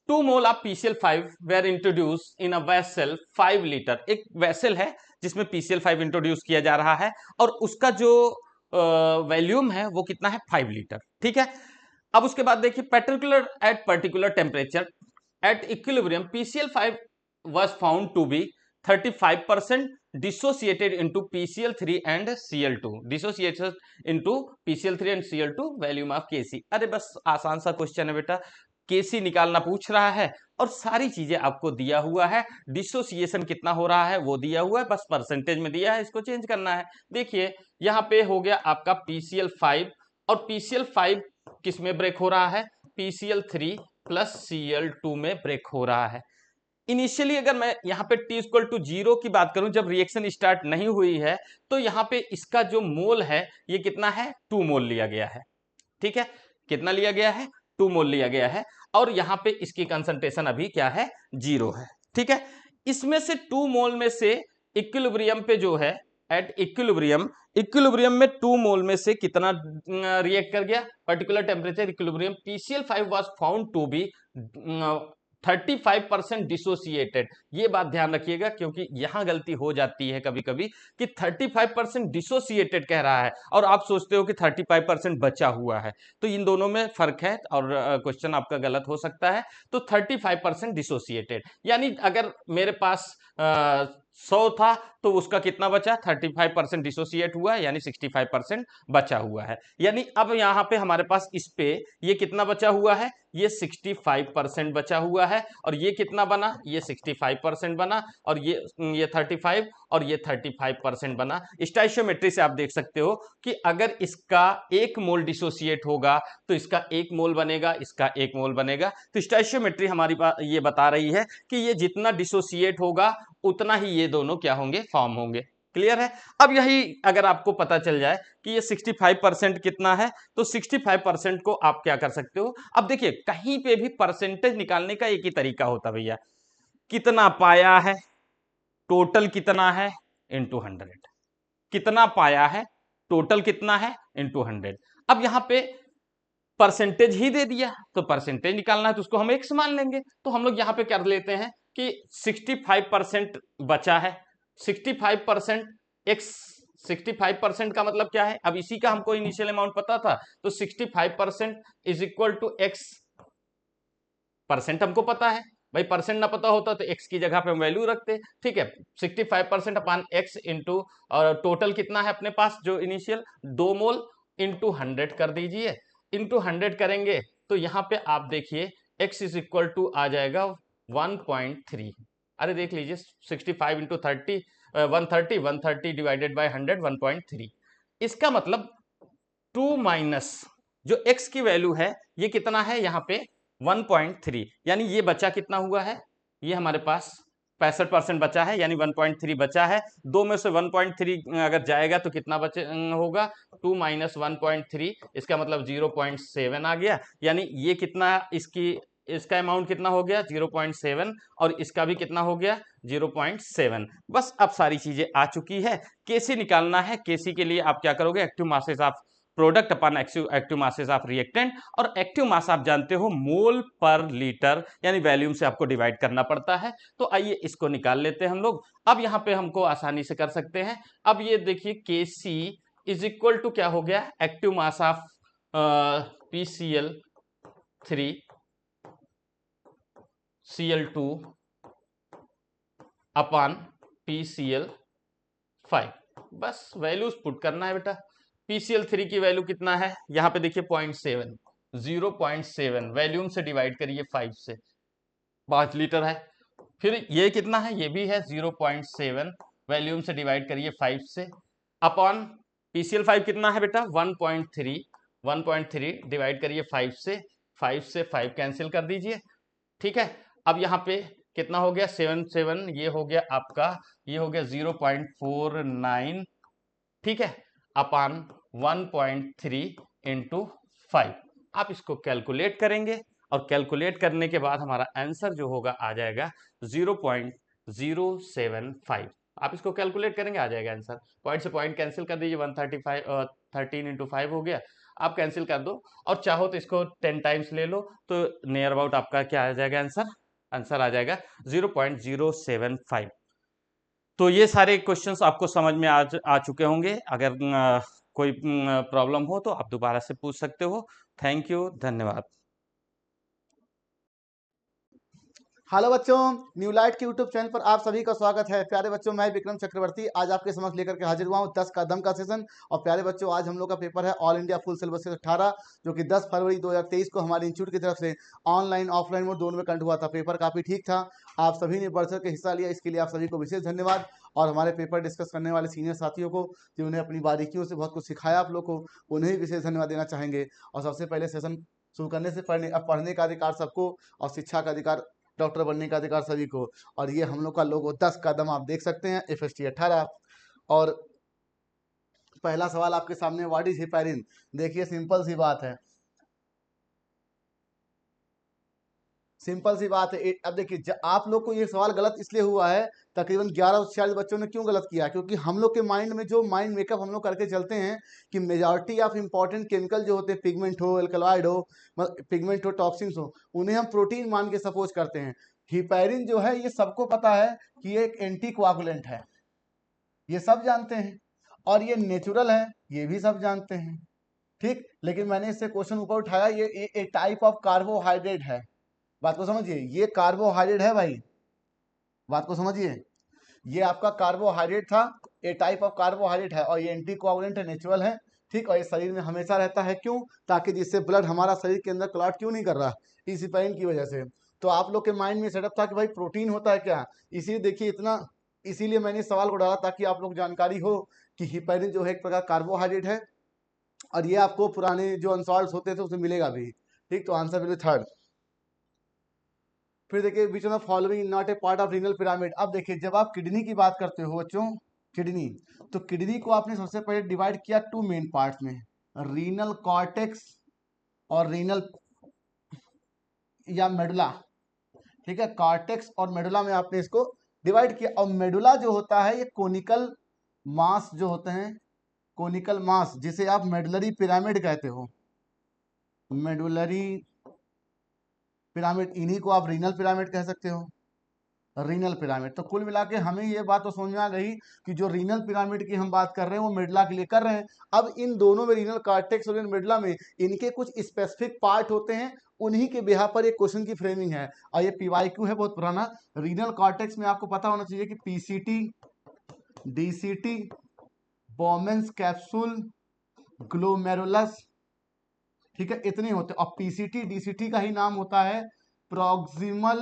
2 mole of PCl5 were introduce in a vessel 5 litre. एक वेसल है जिसमें PCl5 इंट्रोड्यूस किया जा रहा है और उसका जो वॉल्यूम है वो कितना है, 5 लीटर। ठीक है, अब उसके बाद देखिए particular at particular temperature at equilibrium PCl5 was found to be 35% dissociated into PCl3 and Cl2, dissociated into PCl3 and Cl2 volume of Kc। अरे बस आसान सा क्वेश्चन है बेटा, Kc निकालना पूछ रहा है और सारी चीजें आपको दिया हुआ है, डिसोसिएशन कितना हो रहा है वो दिया हुआ है, बस परसेंटेज में दिया है, इसको चेंज करना है। देखिए यहाँ पे हो गया आपका PCl5 और PCl5 किस में ब्रेक हो रहा है, PCl3 प्लस Cl2 में ब्रेक हो रहा है। इनिशियली अगर मैं यहाँ पे T=0 की बात करूं, जब रिएक्शन स्टार्ट नहीं हुई है, तो यहाँ पे इसका जो मोल है ये कितना है, 2 मोल लिया गया है। ठीक है, कितना लिया गया है, 2 मोल लिया गया है, और यहाँ पे इसकी कंसंट्रेशन अभी क्या है, 0 है। ठीक है, इसमें से 2 मोल में से इक्विलिब्रियम पे जो है, एट इक्विलिब्रियम, इक्विलिब्रियम में 2 मोल में से कितना रिएक्ट कर गया, particular temperature equilibrium PCl5 was found to be 35% dissociated. ये बात ध्यान रखिएगा क्योंकि यहां गलती हो जाती है कभी कभी कि 35% डिसोसिएटेड कह रहा है और आप सोचते हो कि 35% बचा हुआ है, तो इन दोनों में फर्क है और क्वेश्चन आपका गलत हो सकता है। तो 35% डिसोसिएटेड यानी अगर मेरे पास 100 था तो उसका कितना बचा, 35% डिसोसिएट हुआ है यानी 65% बचा हुआ है। यानी अब यहाँ पे हमारे पास इस पे ये कितना बचा हुआ है, ये 65% बचा हुआ है, और ये कितना बना, ये 65% बना, और ये 35 और ये 35% बना। स्टोइचियोमेट्री से आप देख सकते हो कि अगर इसका 1 मोल डिसोसिएट होगा तो इसका 1 मोल बनेगा, इसका 1 मोल बनेगा। तो स्टोइचियोमेट्री हमारी बात ये बता रही है कि ये जितना डिसोसिएट होगा उतना ही ये दोनों क्या होंगे, फॉर्म होंगे। क्लियर है। अब यही अगर आपको पता चल जाए कि ये 65% कितना है, तो 65% को आप क्या कर सकते हो, अब देखिए कहीं पे भी परसेंटेज निकालने का एक ही तरीका होता भैया, कितना पाया है, टोटल कितना है इंटू 100, कितना पाया है, टोटल कितना है इंटू 100। अब यहां पे परसेंटेज ही दे दिया तो परसेंटेज निकालना है तो उसको हम एक्स मान लेंगे, तो हम लोग यहां पे कर लेते हैं कि 65% बचा है, 65% एक्स, 65% का मतलब क्या है, अब इसी का हमको इनिशियल अमाउंट पता था, तो 65% is equal to x, percent हमको पता है भाई, परसेंट ना पता होता तो एक्स की जगह पे हम वैल्यू रखते। ठीक है, 65% अपान एक्स इंटू, और टोटल कितना है अपने पास जो इनिशियल 2 मोल, इंटू 100 कर दीजिए, इंटू 100 करेंगे तो यहाँ पे आप देखिए x इज इक्वल टू आ जाएगा 1.3। अरे देख लीजिए 65 इंटू 30 130, 130 डिवाइडेड बाई 100 1.3। इसका मतलब 2 माइनस जो x की वैल्यू है ये कितना है यहाँ पे 1.3, यानी ये बचा कितना हुआ है, ये हमारे पास 65% बचा है यानी 1.3 बचा है। 2 में से 1.3 अगर जाएगा तो कितना बचे होगा, 2 माइनस 1.3, इसका मतलब 0.7 आ गया, यानी ये कितना, इसका अमाउंट कितना हो गया 0.7 और इसका भी कितना हो गया 0.7। बस अब सारी चीजें आ चुकी है, केसी निकालना है। केसी के लिए आप क्या करोगे, active masses of product upon active masses of reactant, और एक्टिव मास आप जानते हो मोल पर लीटर यानी वॉल्यूम से आपको डिवाइड करना पड़ता है। तो आइए इसको निकाल लेते हैं हम लोग। अब यहाँ पे हमको आसानी से कर सकते हैं। अब ये देखिए Kc इज इक्वल टू क्या हो गया, active mass of PCl3 Cl2 upon PCl5। बस वैल्यूज पुट करना है बेटा। PCl3 की वैल्यू कितना है, यहां पे देखिए 0.7, 0.7 वैल्यूम से डिवाइड करिए 5 से, 5 लीटर है। फिर ये कितना है, ये भी है 0.7 वैल्यूम से डिवाइड करिए 5 से, अपॉन PCl5 कितना है बेटा 1.3, 1.3 डिवाइड करिए 5 से, 5 से 5 कैंसिल कर दीजिए, ठीक है। अब यहाँ पे कितना हो गया 7 7, ये हो गया आपका, ये हो गया 0.49, ठीक है, अपान 1.3 इंटू 5। आप इसको कैलकुलेट करेंगे और कैलकुलेट करने के बाद हमारा आंसर जो होगा आ जाएगा 0.075। आप इसको कैलकुलेट करेंगे आ जाएगा आंसर। पॉइंट से पॉइंट कैंसिल कर दीजिए, 135 13 इंटू 5 हो गया, आप कैंसिल कर दो और चाहो तो इसको 10 टाइम्स ले लो तो नियर अबाउट आपका क्या आ जाएगा आंसर, आंसर आ जाएगा 0.075। तो ये सारे क्वेश्चंस आपको समझ में आ चुके होंगे। अगर कोई प्रॉब्लम हो तो आप दोबारा से पूछ सकते हो। थैंक यू, धन्यवाद। हेलो बच्चों, न्यू लाइट के यूट्यूब चैनल पर आप सभी का स्वागत है। प्यारे बच्चों, मैं विक्रम चक्रवर्ती आज आपके समक्ष लेकर के हाजिर हुआ हूँ 10 का दम का सेशन। और प्यारे बच्चों, आज हम लोग का पेपर है ऑल इंडिया फुल सिलेबस 18, जो कि 10 फरवरी 2023 को हमारे इंस्टीट्यूट की तरफ से ऑनलाइन ऑफलाइन मोड दोनों में कंडक्ट हुआ था। पेपर काफ़ी ठीक था, आप सभी ने बढ़ चढ़ के हिस्सा लिया, इसके लिए आप सभी को विशेष धन्यवाद। और हमारे पेपर डिस्कस करने वाले सीनियर साथियों को जिन्होंने अपनी बारीकियों से बहुत कुछ सिखाया आप लोग को, उन्हें विशेष धन्यवाद देना चाहेंगे। और सबसे पहले सेशन शुरू करने से पढ़ने का अधिकार सबको और शिक्षा का अधिकार, डॉक्टर बनने का अधिकार सभी को। और ये हम लोग का लोगो 10 कदम आप देख सकते हैं, FST 18। और पहला सवाल आपके सामने, व्हाट इज हेपेरिन। देखिए सिंपल सी बात है, सिंपल सी बात है। अब देखिए आप लोग को ये सवाल गलत इसलिए हुआ है, तकरीबन 11 से 40 बच्चों ने क्यों गलत किया, क्योंकि हम लोग के माइंड में जो माइंड मेकअप हम लोग करके चलते हैं कि मेजॉरिटी ऑफ इंपॉर्टेंट केमिकल जो होते हैं, पिगमेंट हो, एल्कलॉइड हो, पिगमेंट हो, टॉक्सिन्स हो, उन्हें हम प्रोटीन मान के सपोज करते हैं। हिपेरिन जो है ये सबको पता है कि ये एक एंटी कोआगुलेंट है, ये सब जानते हैं। और ये नेचुरल है, ये भी सब जानते हैं, ठीक। लेकिन मैंने इससे क्वेश्चन ऊपर उठाया, ये एक टाइप ऑफ कार्बोहाइड्रेट है। बात को समझिए, ये कार्बोहाइड्रेट है भाई, बात को समझिए, ये आपका कार्बोहाइड्रेट था, ये टाइप ऑफ कार्बोहाइड्रेट है और ये एंटी कोआगुलेंट है, नेचुरल है, ठीक। और ये शरीर में हमेशा रहता है, क्यों, ताकि जिससे ब्लड हमारा शरीर के अंदर क्लॉट क्यों नहीं कर रहा, इस हिपेरिन की वजह से। तो आप लोग के माइंड में सेटअप था कि भाई प्रोटीन होता है क्या, इसीलिए देखिए इतना, इसीलिए मैंने सवाल को डाला ताकि आप लोग जानकारी हो कि हिपेरिन जो है एक प्रकार कार्बोहाइड्रेट है और ये आपको पुराने जो अनसॉल्ट होते थे उसमें मिलेगा भी, ठीक। तो आंसर बिल्कुल थर्ड। फिर देखिए विच of the following not a part of renal pyramid. अब देखिए जब आप किडनी की बात करते हो बच्चों, किडनी, तो किडनी को आपने सबसे पहले डिवाइड किया 2 मेन पार्ट में, रीनल कॉर्टेक्स और रीनल या मेडुला, ठीक है। कॉर्टेक्स और मेडुला में आपने इसको डिवाइड किया। और मेडुला जो होता है ये कोनिकल मास जो होते हैं, कोनिकल मास, जिसे आप मेडुलरी पिरामिड कहते हो, मेडुलरी पिरामिड, इन्हीं को आप रीनल पिरामिड कह सकते हो, रीनल पिरामिड। तो कुल मिला के हमें ये बात तो समझ में आ गई कि जो रीनल पिरामिड की हम बात कर रहे हैं वो मेडुला के लिए कर रहे हैं। अब इन दोनों में, रीनल कॉर्टेक्स और मेडुला में, इनके कुछ स्पेसिफिक पार्ट होते हैं, उन्हीं के बिहार पर एक क्वेश्चन की फ्रेमिंग है। और ये PYQ है बहुत पुराना। रीनल कॉर्टेक्स में आपको पता होना चाहिए कि PCT, DCT, बोमेंस कैप्सूल, ग्लोमेरुलस, ठीक है, इतने होते हैं। और PCT DCT का ही नाम होता है प्रॉक्सिमल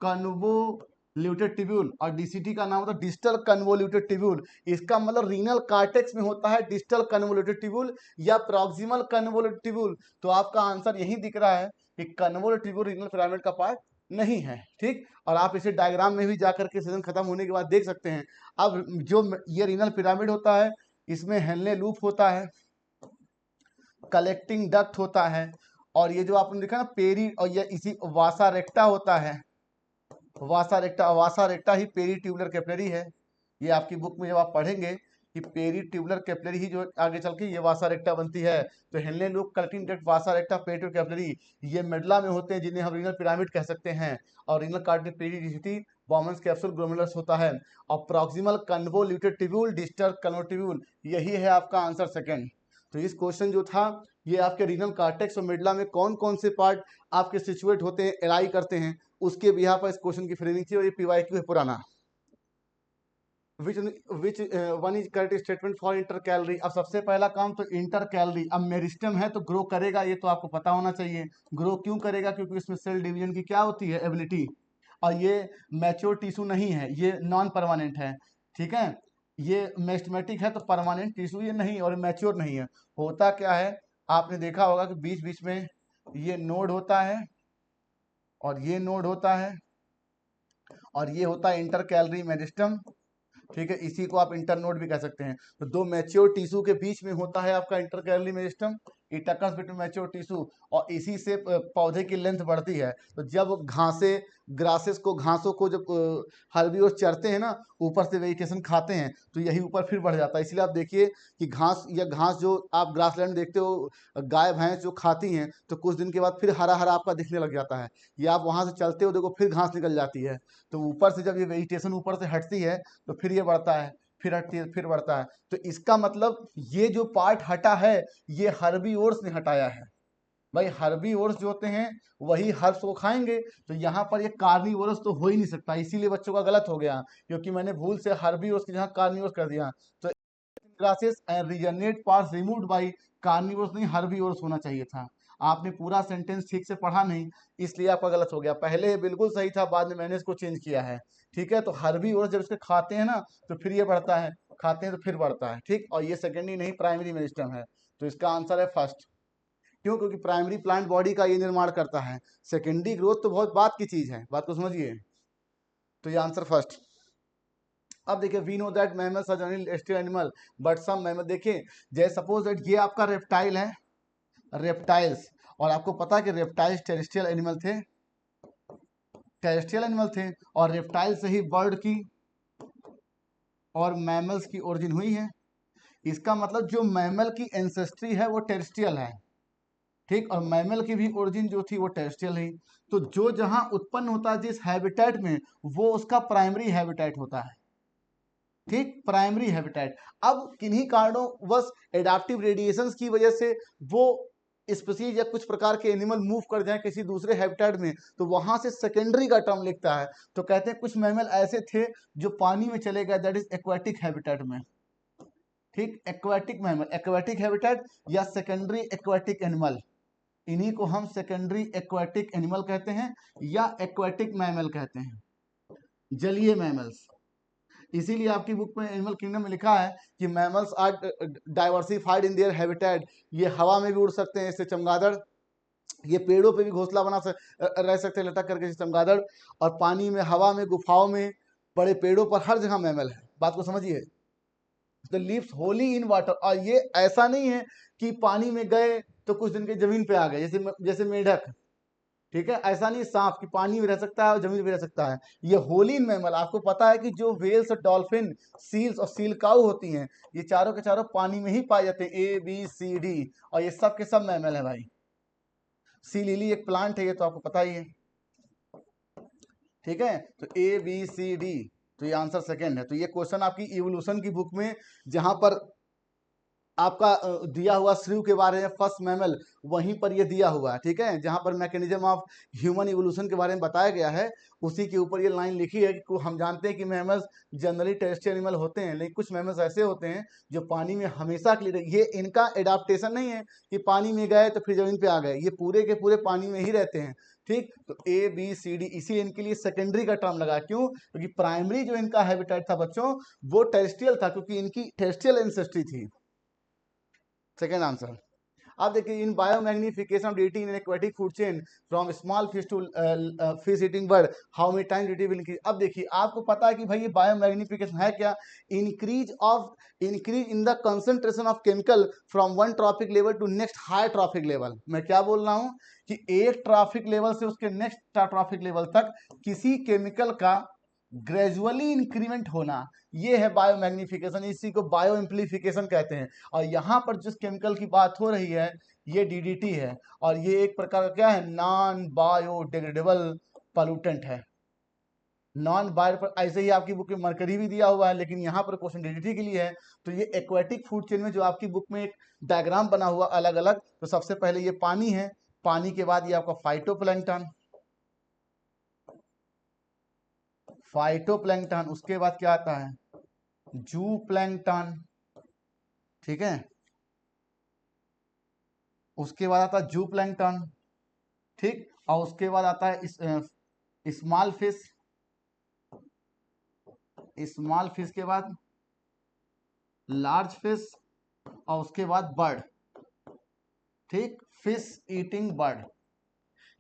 कन्वोल्यूटेड ट्यूब्यूल, और DCT का नाम होता है डिस्टल कन्वोल्यूटेड ट्यूब्यूल। इसका मतलब रीनल कॉर्टेक्स में होता है डिस्टल कन्वोल्यूटेड ट्यूब्यूल या प्रॉक्सिमल कन्वोल्यूटेड ट्यूब्यूल। तो आपका आंसर यही दिख रहा है कि कन्वोल्यूटेड ट्यूब्यूल रीनल पिरामिड का पार्ट नहीं है, ठीक। और आप इसे डायग्राम में भी जाकर के सेशन खत्म होने के बाद देख सकते हैं। अब जो ये रीनल पिरामिड होता है, इसमें हेनले लूप होता है, कलेक्टिंग डक्ट होता है, और ये जो आपने देखा ना पेरी, और ये इसी वासा रेक्टा होता है, वासा रेक्टा, वासा रेक्टा ही पेरी ट्यूबुलर कैपिलरी है। ये आपकी बुक में जब आप पढ़ेंगे कि पेरी ट्यूबुलर कैपिलरी ही जो आगे चल के ये वासा रेक्टा बनती है। तो हेनले लूप कलेक्टिंग डक्ट, वासा रेक्टा, पेरी कैपिलरी, ये मेडुला में होते हैं जिन्हें हम रीनल पिरामिड कह सकते हैं। और रीनल कार्टिलेज पेरिडिसिटी बॉमन्स कैप्सूल ग्लोमेरुलस होता है। और प्रॉक्सिमल कन्वोल्यूटेड ट्यूब्यूल, डिस्टल कन्वोट्यूब्यूल, यही है आपका आंसर सेकंड। तो इस क्वेश्चन जो था ये आपके रीनल कार्टेक्स और मेडुला में कौन कौन से पार्ट आपके सिचुएट होते हैं, एलाई करते हैं, उसके बिहाफ पर इस क्वेश्चन की फ्रेमिंग थी। और ये पीवाईक्यू है पुराना। Which one is correct statement for inter calorie. अब सबसे पहला काम तो इंटर कैलोरी। अब मेरिस्टम है तो ग्रो करेगा, ये तो आपको पता होना चाहिए। ग्रो क्यों करेगा? क्योंकि इसमें सेल डिवीजन की क्या होती है? एबिलिटी। और ये मैच्योर टिश्यू नहीं है, ये नॉन परमानेंट है। ठीक है, ये मेस्टमेटिक है तो परमानेंट टिश्यू ये नहीं, और मैच्योर नहीं है। होता क्या है, आपने देखा होगा कि बीच बीच में ये नोड होता है और ये नोड होता है, और ये होता है इंटर कैलोरी मेरिस्टम। ठीक है, इसी को आप इंटरनोड भी कह सकते हैं। तो दो मैच्योर टिश्यू के बीच में होता है आपका intercalary meristem. It occurs between mature tissue, और इसी से पौधे की लेंथ बढ़ती है। तो जब घासें, ग्रासेस को, घासों को जब हर्बीवर्स चरते हैं ना, ऊपर से वेजिटेशन खाते हैं, तो यही ऊपर फिर बढ़ जाता है। इसलिए आप देखिए कि घास या घास जो आप ग्रासलैंड देखते हो, गाय भैंस जो खाती हैं, तो कुछ दिन के बाद फिर हरा हरा आपका दिखने लग जाता है। या आप वहाँ से चलते हो, देखो फिर घास निकल जाती है। तो ऊपर से जब ये वेजिटेशन ऊपर से हटती है तो फिर ये बढ़ता है, फिर हटती है, फिर बढ़ता है। तो इसका मतलब ये जो पार्ट हटा है ये हर्बीवोर्स ने हटाया है। भाई हर्बीवोर्स जो होते हैं वही हर्ब्स को खाएंगे, तो यहाँ पर ये कार्निवोरस तो हो ही नहीं सकता। इसीलिए बच्चों का गलत हो गया, क्योंकि मैंने भूल से हर्बीवोर्स की जगह कार्निवोरस कर दिया। तो grasses and regenerate parts removed by carnivorous, नहीं हर्बीवोरस होना चाहिए था। आपने पूरा सेंटेंस ठीक से पढ़ा नहीं, इसलिए आपका गलत हो गया। पहले बिल्कुल सही था, बाद में मैंने इसको चेंज किया है। ठीक है, तो हर्बीवोरस जब इसके खाते हैं ना तो फिर ये बढ़ता है, खाते हैं तो फिर बढ़ता है। ठीक, और ये सेकेंडरी नहीं प्राइमरी मेरिस्टम है। तो इसका आंसर है फर्स्ट। क्यों? क्योंकि प्राइमरी प्लांट बॉडी का ये निर्माण करता है, सेकेंडरी ग्रोथ तो बहुत बात की चीज है, बात को समझिए। तो ये आंसर फर्स्ट। अब देखिए, we know that mammals are generally terrestrial animal but some mammal, देखिए जैसे सपोज दैट ये आपका रेप्टाइल है, रेप्टाइल्स, और आपको पता है कि रेप्टाइल्स टेरेस्ट्रियल एनिमल थे, टेरेस्ट्रियल एनिमल थे, और रेप्टाइल से ही बर्ड की और मैमल्स की ओरिजिन हुई है। इसका मतलब जो मैमल की एंसेस्ट्री है वो टेरेस्ट्रियल है। ठीक, और मैमल की भी ओरिजिन जो थी वो टेरेस्ट्रियल है। तो जो जहां उत्पन्न होता है जिस हैबिटेट में, वो उसका प्राइमरी हैबिटेट होता है। ठीक, प्राइमरी हैबिटेट। अब किन्हीं कारणों बस एडाप्टिव रेडिएशंस की वजह से वो स्पीसीज या कुछ प्रकार के एनिमल मूव कर जाए किसी दूसरे हैबिटेट में, तो वहां से सेकेंडरी का टर्म लिखता है। तो कहते हैं कुछ मैमल ऐसे थे जो पानी में चले गए, दैट इज एक्वाटिक हैबिटेट में। ठीक, एक्वाटिक मैमल, एक्वाटिक हैबिटेट या सेकेंडरी एक्वाटिक एनिमल, इन्हीं को हम सेकेंडरी एक्वाटिक एनिमल कहते हैं या एक्वाटिक मैमल कहते हैं, जलीय मैमल्स। इसीलिए आपकी बुक में एनिमल किंगडम में लिखा है कि mammals are diversified in their habitat. ये हवा में भी उड़ सकते हैं जैसे चमगादड़, ये पेड़ों पे भी घोंसला रह सकते हैं लटक करके जैसे चमगादड़, और पानी में, हवा में, गुफाओं में, बड़े पेड़ों पर, हर जगह मैमल है। बात को समझिए। The leaves Holi in water, और ये ऐसा नहीं है कि पानी में गए तो कुछ दिन के जमीन पे आ गए, जैसे मेढक। ठीक है, ऐसा नहीं, सांप की पानी में रह सकता है और जमीन पे रह सकता है। ये होली इन मैमल। आपको पता है कि जो वेल्स, डॉल्फिन, सील्स और सील काऊ होती हैं, ये चारों के चारों पानी में ही पाए जाते हैं, ABCD, और ये सब के सब मैमल है भाई। सी लिली एक प्लांट है, ये तो आपको पता ही है। ठीक है, तो ABCD, तो ये आंसर सेकंड है। तो ये क्वेश्चन आपकी इवोल्यूशन की बुक में जहां पर आपका दिया हुआ श्रीव के बारे में फर्स्ट मैमल, वहीं पर ये दिया हुआ है। ठीक है, जहां पर मैकेनिज्म ऑफ ह्यूमन इवोल्यूशन के बारे में बताया गया है, उसी के ऊपर ये लाइन लिखी है कि हम जानते हैं कि मैमल्स जनरली टेरेस्ट्रियल एनिमल होते हैं, लेकिन कुछ मैमल्स ऐसे होते हैं जो पानी में हमेशा के लिए, ये इनका एडाप्टेशन नहीं है कि पानी में गए तो फिर जमीन पे आ गए, ये पूरे के पूरे पानी में ही रहते हैं। ठीक, तो ABCD, इसी इनके लिए सेकेंडरी का टर्म लगा। क्यों? क्योंकि प्राइमरी जो इनका हैबिटेट था बच्चों, वो टेरेस्ट्रियल था, क्योंकि इनकी टेरेस्ट्रियल एंसेस्ट्री थी। Second answer. अब देखिए, in biomagnification of DT in aquatic food chain from small fish to fish eating bird, how many times DT will increase. अब देखिए, आपको पता है कि भाई ये बायोमैग्निफिकेशन है क्या? Increase in the concentration of chemical from one trophic level to next high trophic level. मैं क्या बोल रहा हूं कि एक ट्रॉफिक लेवल से उसके नेक्स्ट ट्रॉफिक लेवल तक किसी केमिकल का ग्रेजुअली इंक्रीमेंट होना, ये है बायोमैग्निफिकेशन, इसी को बायो एम्प्लीफिकेशन कहते हैं। और यहाँ पर जिस केमिकल की बात हो रही है ये डीडीटी है, और ये एक प्रकार का क्या है, नॉन बायोडिग्रेडेबल पॉल्यूटेंट है। नॉन बायो पर ऐसे ही आपकी बुक में मरकरी भी दिया हुआ है, लेकिन यहाँ पर क्वेश्चन डीडीटी के लिए है। तो ये एक्वेटिक फूड चेन में जो आपकी बुक में एक डायग्राम बना हुआ अलग अलग, तो सबसे पहले ये पानी है, पानी के बाद ये आपका फाइटोप्लैंक्टन, फाइटोप्लैंक्टन, उसके बाद क्या आता है, जू प्लैंक्टन, ठीक है, उसके बाद आता है जू प्लैंक्टन, ठीक, और उसके बाद आता है स्मॉल फिश, स्मॉल फिश के बाद लार्ज फिश, और उसके बाद बर्ड, ठीक, फिश ईटिंग बर्ड,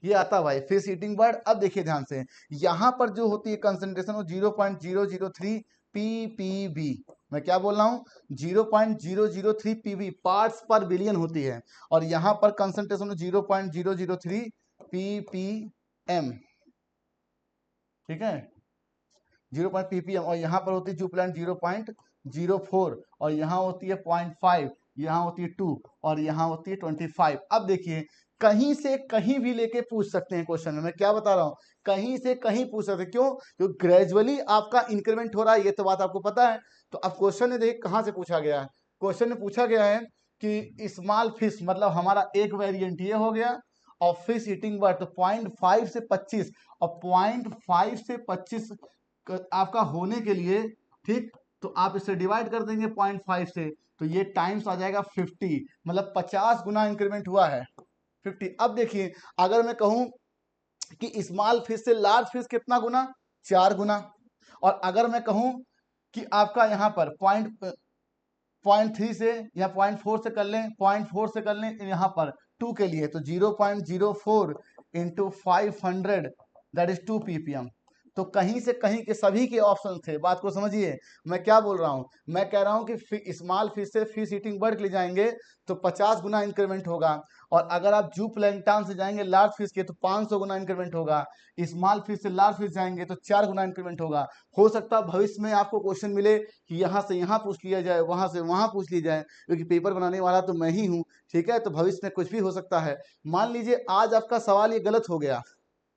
ये आता है भाई फिश ईटिंग बर्ड। अब देखिए ध्यान से, यहां पर जो होती है कंसंट्रेशन वो 0.003 ppb, मैं क्या बोल रहा हूं, 0.003 pb पार्ट्स पर बिलियन होती है, और यहां पर कंसंट्रेशन 0.003 ppm, ठीक है, 0 ppm, और यहाँ पर होती है जू प्लांट 0.04, और यहाँ होती है 0.5, यहाँ होती है 2, और यहाँ होती है 25। अब देखिए कहीं से कहीं भी लेके पूछ सकते हैं क्वेश्चन में, मैं क्या बता रहा हूँ, कहीं से कहीं पूछ सकते हैं, क्यों, क्योंकि ग्रेजुअली आपका इंक्रीमेंट हो रहा है, ये तो बात आपको पता है। तो अब क्वेश्चन ने देखिए कहाँ से पूछा गया है, क्वेश्चन में पूछा गया है कि स्मॉल फिश, मतलब हमारा एक वेरिएंट ये हो गया, और फिश ईटिंग बर्ड तो 0.5 से 25, और 0.5 से 25 आपका होने के लिए, ठीक, तो आप इसे डिवाइड कर देंगे 0.5 से, तो ये टाइम्स आ जाएगा 50, मतलब 50 गुना इंक्रीमेंट हुआ है, 50। अब देखिए अगर मैं कहूं कि स्मॉल फिश से लार्ज फिश कितना गुना, 4 गुना, और अगर मैं कहूं कि आपका यहाँ पर 0.3 से या 0.4 से कर लें, 0.4 से कर लें यहाँ पर 2 के लिए, तो 0.04 इंटू 500 दैट इज 2 ppm। तो कहीं से कहीं के सभी के ऑप्शन थे, बात को समझिए मैं क्या बोल रहा हूं, मैं कह रहा हूं कि स्मॉल फिश से फिश ईटिंग बर्ड के लिए जाएंगे तो 50 गुना इंक्रीमेंट होगा, और अगर आप जू प्लैंक्टन से जाएंगे लार्ज फिश के तो 500 गुना इंक्रीमेंट होगा, स्मॉल फिश से लार्ज फिश जाएंगे तो 4 गुना इंक्रीमेंट होगा। हो सकता है भविष्य में आपको क्वेश्चन मिले कि यहाँ से यहाँ पूछ लिया जाए, वहां से वहां पूछ लिया जाए, क्योंकि पेपर बनाने वाला तो मैं ही हूँ, ठीक है, तो भविष्य में कुछ भी हो सकता है। मान लीजिए आज आपका सवाल ये गलत हो गया,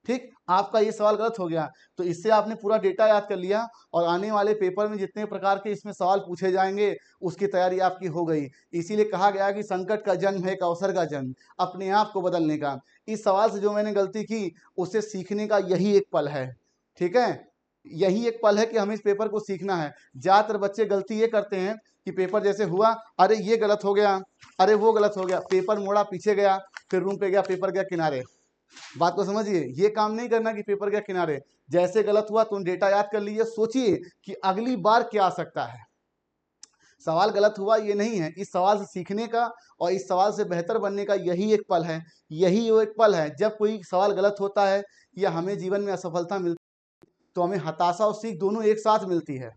ठीक, आपका ये सवाल गलत हो गया, तो इससे आपने पूरा डेटा याद कर लिया, और आने वाले पेपर में जितने प्रकार के इसमें सवाल पूछे जाएंगे उसकी तैयारी आपकी हो गई। इसीलिए कहा गया कि संकट का जन्म है एक अवसर का जन्म, अपने आप को बदलने का। इस सवाल से जो मैंने गलती की उससे सीखने का यही एक पल है, ठीक है, यही एक पल है कि हमें इस पेपर को सीखना है। ज्यादातर बच्चे गलती ये करते हैं कि पेपर जैसे हुआ, अरे ये गलत हो गया, अरे वो गलत हो गया, पेपर मोड़ा पीछे गया, फिर रूम पे गया, पेपर गया किनारे। बात को समझिए, ये काम नहीं करना कि पेपर के किनारे, जैसे गलत हुआ तुम डेटा याद कर लीजिए, सोचिए कि अगली बार क्या आ सकता है। सवाल गलत हुआ ये नहीं है, इस सवाल से सीखने का और इस सवाल से बेहतर बनने का यही एक पल है, यही वो एक पल है जब कोई सवाल गलत होता है या हमें जीवन में असफलता मिलती है तो हमें हताशा और सीख दोनों एक साथ मिलती है,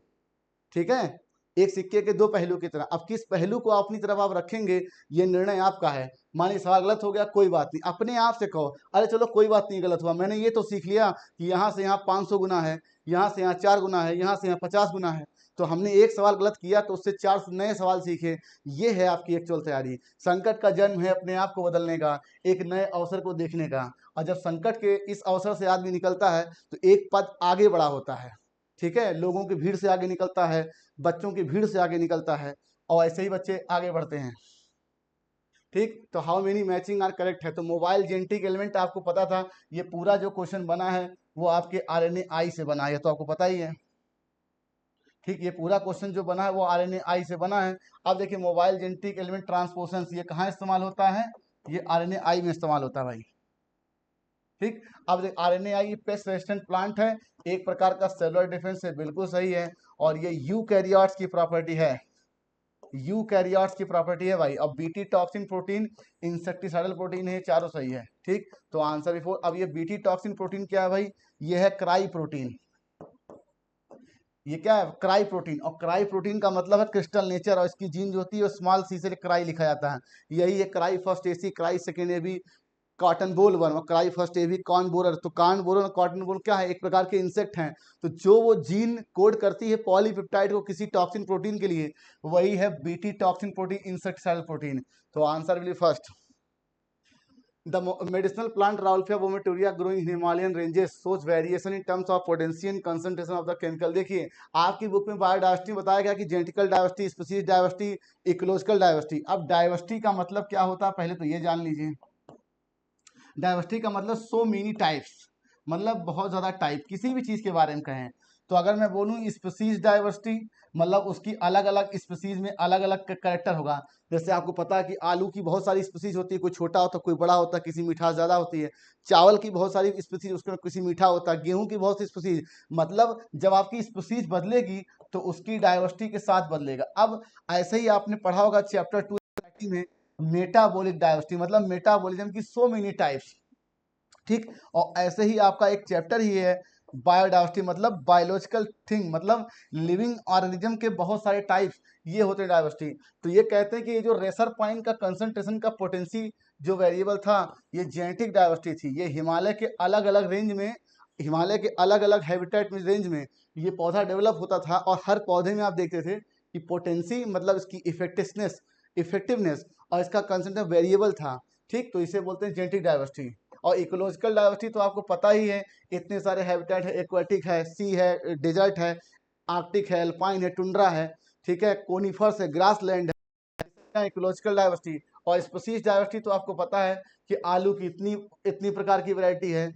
ठीक है, एक सिक्के के दो पहलू की तरह। अब किस पहलू को अपनी तरफ आप रखेंगे ये निर्णय आपका है। मानिए सवाल गलत हो गया, कोई बात नहीं, अपने आप से कहो अरे चलो कोई बात नहीं गलत हुआ, मैंने ये तो सीख लिया कि यहाँ से यहाँ 500 गुना है, यहाँ से यहाँ 4 गुना है, यहाँ से यहाँ 50 गुना है, तो हमने एक सवाल गलत किया तो उससे 4 नए सवाल सीखे। ये है आपकी एक्चुअल तैयारी। संकट का जन्म है अपने आप को बदलने का, एक नए अवसर को देखने का, और जब संकट के इस अवसर से आदमी निकलता है तो एक पद आगे बढ़ा होता है, ठीक है, लोगों की भीड़ से आगे निकलता है, बच्चों की भीड़ से आगे निकलता है, और ऐसे ही बच्चे आगे बढ़ते हैं, ठीक। तो how many matching are correct है, तो मोबाइल जेनेटिक एलिमेंट आपको पता था, ये पूरा जो क्वेश्चन बना है वो आपके RNA-I से बना है, तो आपको पता ही है, ठीक, ये पूरा क्वेश्चन जो बना है वो RNA-I से बना है। अब देखिए मोबाइल जेनेटिक एलिमेंट ट्रांसपोर्शन ये कहाँ इस्तेमाल होता है, ये RNA-I में इस्तेमाल होता है भाई, ठीक। अब देख RNA-I पेस्ट रेजिस्टेंट प्लांट है, एक प्रकार का सेलुलर डिफेंस है, बिल्कुल सही है, और ये यूकैरियोट्स की प्रॉपर्टी है, यूकैरियोट्स की प्रॉपर्टी है भाई। अब BT toxin protein insecticidal protein है, चारों सही है, ठीक, तो आंसर बिफोर। अब ये बीटी टॉक्सिन प्रोटीन क्या है भाई, ये है क्राई प्रोटीन, ये क्या है क्राई प्रोटीन, और क्राई प्रोटीन का मतलब है क्रिस्टल नेचर, और इसकी जीन जो होती है स्मॉल सी से क्राई लिखा जाता है, यही है cry first AC, cry second AB, cotton bollworm, cry first AB corn borer. तो कॉर्न बोरर और कॉटन बोल क्या है, एक प्रकार के इंसेक्ट हैं। तो जो वो जीन कोड करती है पॉलीपेप्टाइड को किसी टॉक्सिन प्रोटीन के लिए, वही है BT toxin protein, insect cell protein. तो answer will be first. The medicinal plant Rauwolfia vomitoria growing in Himalayan ranges shows variation in terms of potency and concentration of the chemical। देखिए आपकी book में biodiversity बताया गया कि genetical diversity, species diversity, ecological diversity. अब diversity का मतलब क्या होता है पहले तो ये जान लीजिए। डाइवर्सिटी का मतलब सो मेनी टाइप्स, मतलब बहुत ज़्यादा टाइप किसी भी चीज़ के बारे में कहें। तो अगर मैं बोलूँ स्पीसीज डाइवर्सिटी, मतलब उसकी अलग अलग स्पीसीज में अलग अलग कैरेक्टर होगा। जैसे आपको पता है कि आलू की बहुत सारी स्पीसीज होती है, कोई छोटा होता है कोई बड़ा होता है, किसी मिठास ज़्यादा होती है। चावल की बहुत सारी स्पीसीज, उसमें किसी मीठा होता है। गेहूं की बहुत सी स्पीसीज, मतलब जब आपकी स्पीसीज बदलेगी तो उसकी डाइवर्सिटी के साथ बदलेगा। अब ऐसे ही आपने पढ़ा होगा चैप्टर 2 में मेटाबॉलिक डाइवर्सिटी, मतलब मेटाबॉलिज्म की सो मेनी टाइप्स। ठीक, और ऐसे ही आपका एक चैप्टर ही है बायोडाइवर्सिटी, मतलब बायोलॉजिकल थिंग, मतलब लिविंग ऑर्गेनिज्म के बहुत सारे टाइप्स, ये होते हैं डाइवर्सिटी। तो ये कहते हैं कि ये जो रेसर पॉइंट का कंसंट्रेशन का पोटेंसी जो वेरिएबल था, ये जेनेटिक डाइवर्सिटी थी। ये हिमालय के अलग अलग रेंज में, हिमालय के अलग अलग हैबिटेट में रेंज में ये पौधा डेवलप होता था। और हर पौधे में आप देखते थे कि पोटेंसी मतलब इसकी इफेक्टिवनेस और इसका कंसंट्रेशन वेरिएबल था। ठीक, तो इसे बोलते हैं जेनेटिक डाइवर्सिटी। और इकोलॉजिकल डाइवर्सिटी तो आपको पता ही है, इतने सारे हैबिटेट है, एक्वेटिक है, सी है, डेजर्ट है, आर्कटिक है, अल्पाइन है, टुंड्रा है, ठीक है, कोनिफर्स है, ग्रासलैंड है, इकोलॉजिकल डाइवर्सिटी। और स्पीसीज डाइवर्सिटी तो आपको पता है कि आलू की इतनी इतनी प्रकार की वैरायटी है,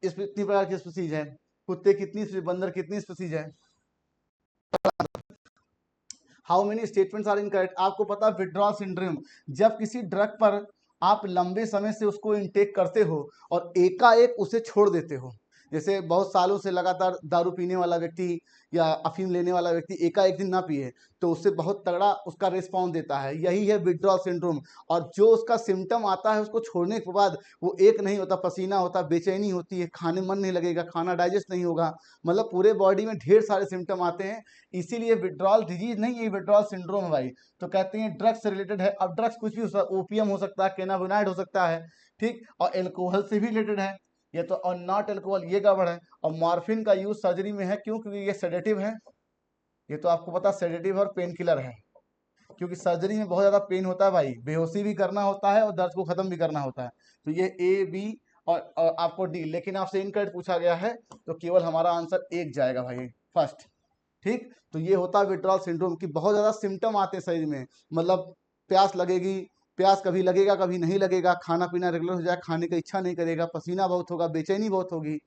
इतनी प्रकार की स्पीसीज है, कुत्ते कितनी, बंदर कितनी स्पीसीज है। How many statements are incorrect, आपको पता है विड्रॉल सिंड्रोम, जब किसी ड्रग पर आप लंबे समय से उसको इनटेक करते हो और एकाएक उसे छोड़ देते हो। जैसे बहुत सालों से लगातार दारू पीने वाला व्यक्ति या अफीम लेने वाला व्यक्ति एकाएक दिन ना पिए तो उससे बहुत तगड़ा उसका रिस्पॉन्स देता है, यही है विड्रॉल सिंड्रोम। और जो उसका सिम्टम आता है उसको छोड़ने के बाद वो एक नहीं होता, पसीना होता, बेचैनी होती है, खाने मन नहीं लगेगा, खाना डाइजेस्ट नहीं होगा, मतलब पूरे बॉडी में ढेर सारे सिम्टम आते हैं। इसीलिए विड्रॉल डिजीज नहीं, ये विड्रॉल सिंड्रोम है भाई। तो कहते हैं ड्रग्स से रिलेटेड है। अब ड्रग्स कुछ भी हो सकता है, ओपियम हो सकता है, कैनाबिनाइड हो सकता है, ठीक, और एल्कोहल से भी रिलेटेड है ये तो, और नॉट एल्कोहल ये गड़बड़ है। और मॉर्फिन का यूज सर्जरी में है, क्यों, क्योंकि ये सेडेटिव है, ये तो आपको पता सेडेटिव और पेन किलर है। क्योंकि सर्जरी में बहुत ज़्यादा पेन होता है भाई, बेहोशी भी करना होता है और दर्द को ख़त्म भी करना होता है। तो ये ए बी और आपको डी, लेकिन आपसे इनकरेक्ट पूछा गया है तो केवल हमारा आंसर एक जाएगा भाई, फर्स्ट। ठीक, तो ये होता है विड्रॉल सिंड्रोम की बहुत ज़्यादा सिम्टम आते हैं शरीर में, मतलब प्यास लगेगी, प्यास कभी लगेगा कभी नहीं लगेगा, खाना पीना रेगुलर हो जाए, खाने की इच्छा नहीं करेगा, पसीना बहुत होगा, बेचैनी बहुत होगी।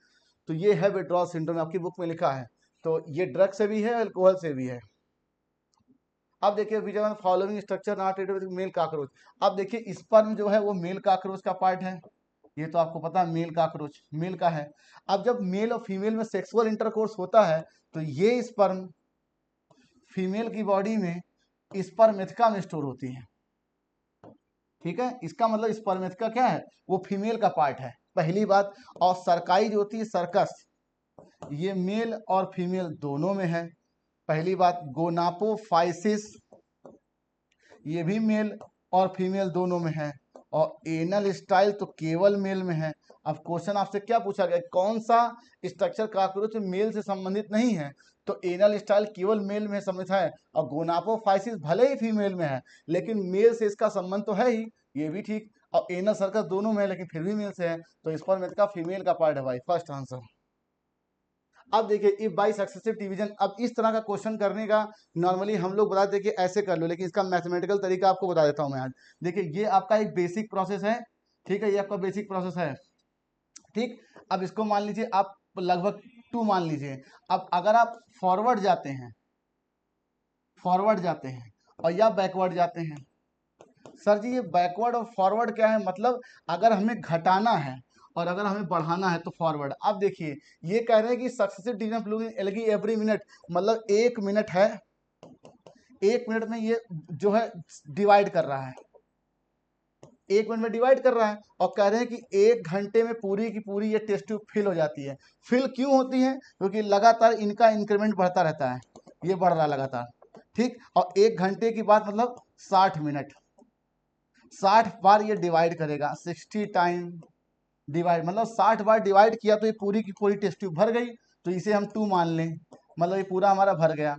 तो ये है विड्रॉल सिंड्रोम, आपकी बुक में लिखा है। तो ये ड्रग से भी है, अल्कोहल से भी है। अब देखिए which one following structure not related male cockroach. अब देखिए स्पर्म जो है वो मेल काकरोच का पार्ट है, ये तो आपको पता है, मेल काकरोच मेल का है। अब जब मेल और फीमेल में सेक्सुअल इंटरकोर्स होता है तो ये स्पर्म फीमेल की बॉडी में स्पर्मेथिका में स्टोर होती है। ठीक है, इसका मतलब स्पर्मेथिका क्या है, वो फीमेल का पार्ट है, पहली बात। और सरकाई जो होती है सर्कस, ये मेल और फीमेल दोनों में है, पहली बात। गोनापोफाइसिस, ये भी मेल और फीमेल दोनों में है। और एनल स्टाइल तो केवल मेल में है। अब क्वेश्चन आपसे क्या पूछा गया, कौन सा स्ट्रक्चर काकरोच मेल से संबंधित नहीं है, तो एनल स्टाइल केवल मेल में संबंधित है। और गोनापोफाइसिस भले ही फीमेल में है लेकिन मेल से इसका संबंध तो है ही, ये भी ठीक। और एनल सर्कस दोनों में है लेकिन फिर भी मेल से है, तो स्पर्मेथिका फीमेल का पार्ट है भाई, फर्स्ट आंसर। अब देखिए इफ बाई सक्सेसिव डिवीजन, अब इस तरह का क्वेश्चन करने का नॉर्मली हम लोग बता देते कि ऐसे कर लो, लेकिन इसका मैथमेटिकल तरीका आपको बता देता हूं मैं आज। देखिए ये आपका एक बेसिक प्रोसेस है, ठीक है, ये आपका बेसिक प्रोसेस है, ठीक। अब इसको मान लीजिए आप लगभग 2 मान लीजिए। अब अगर आप फॉरवर्ड जाते हैं और या बैकवर्ड जाते हैं, सर जी ये बैकवर्ड और फॉरवर्ड क्या है, मतलब अगर हमें घटाना है और अगर हमें बढ़ाना है तो फॉरवर्ड। अब देखिए ये कह रहे हैं कि सक्सेसिव डिवीजन फ्लूइंग एलगी एवरी मिनट, मतलब 1 मिनट है, 1 मिनट में ये जो है डिवाइड कर रहा है, 1 मिनट में डिवाइड कर रहा है। और कह रहे हैं कि 1 घंटे में पूरी की पूरी ये टेस्ट ट्यूब फिल हो जाती है। फिल क्यों होती है, क्योंकि लगातार इनका इंक्रीमेंट बढ़ता रहता है, ये बढ़ रहा है लगातार, ठीक। और 1 घंटे की बात मतलब 60 मिनट, 60 बार ये डिवाइड करेगा, 60 टाइम डिवाइड, मतलब 60 बार डिवाइड किया तो ये पूरी की पूरी टेस्ट ट्यूब भर गई, तो इसे हम 2 मान लें, मतलब ये पूरा हमारा भर गया।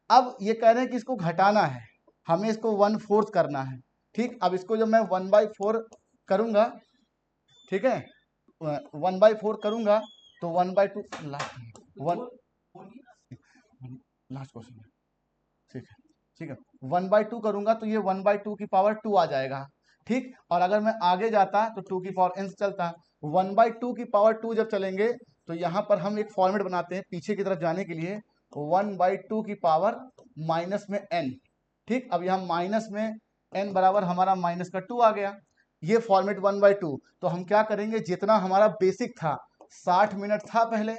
अब ये कह रहे हैं कि इसको घटाना है, हमें इसको 1/4 करना है। ठीक, अब इसको जब मैं 1/4 करूंगा, ठीक है, 1/4 करूंगा तो 1/2 लास्ट क्वेश्चन, ठीक है, ठीक है, 1/2 करूंगा तो ये 1/2 की पावर 2 आ जाएगा। ठीक, और अगर मैं आगे जाता तो 2 की पावर n से चलता, 1/2 की पावर 2 जब चलेंगे तो यहाँ पर हम एक फॉर्मेट बनाते हैं पीछे की तरफ जाने के लिए, 1/2 की पावर माइनस में n। ठीक, अब यहाँ माइनस में n बराबर हमारा माइनस का 2 आ गया, ये फॉर्मेट 1/2। तो हम क्या करेंगे, जितना हमारा बेसिक था 60 मिनट था पहले,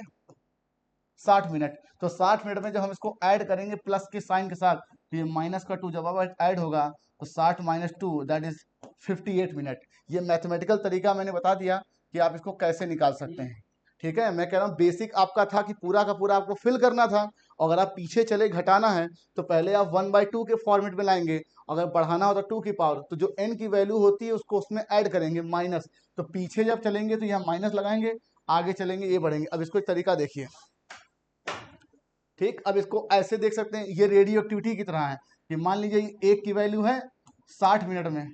60 मिनट, तो 60 मिनट में जब हम इसको ऐड करेंगे प्लस के साइन के साथ, तो ये माइनस का 2 जब अब ऐड होगा तो 60 माइनस 2 दैट इज 58 मिनट। ये मैथमेटिकल तरीका मैंने बता दिया कि आप इसको कैसे निकाल सकते हैं। ठीक है, मैं कह रहा हूँ बेसिक आपका था कि पूरा का पूरा आपको फिल करना था, और अगर आप पीछे चले घटाना है तो पहले आप 1/2 के फॉर्मेट में लाएंगे, अगर बढ़ाना हो तो 2 की पावर, तो जो n की वैल्यू होती है उसको उसमें ऐड करेंगे माइनस, तो पीछे जब चलेंगे तो यहाँ माइनस लगाएंगे, आगे चलेंगे ये बढ़ेंगे। अब इसको एक तरीका देखिए, ठीक, अब इसको ऐसे देख सकते हैं, ये रेडियो एक्टिविटी की तरह है कि मान लीजिए एक की वैल्यू है 60 मिनट में,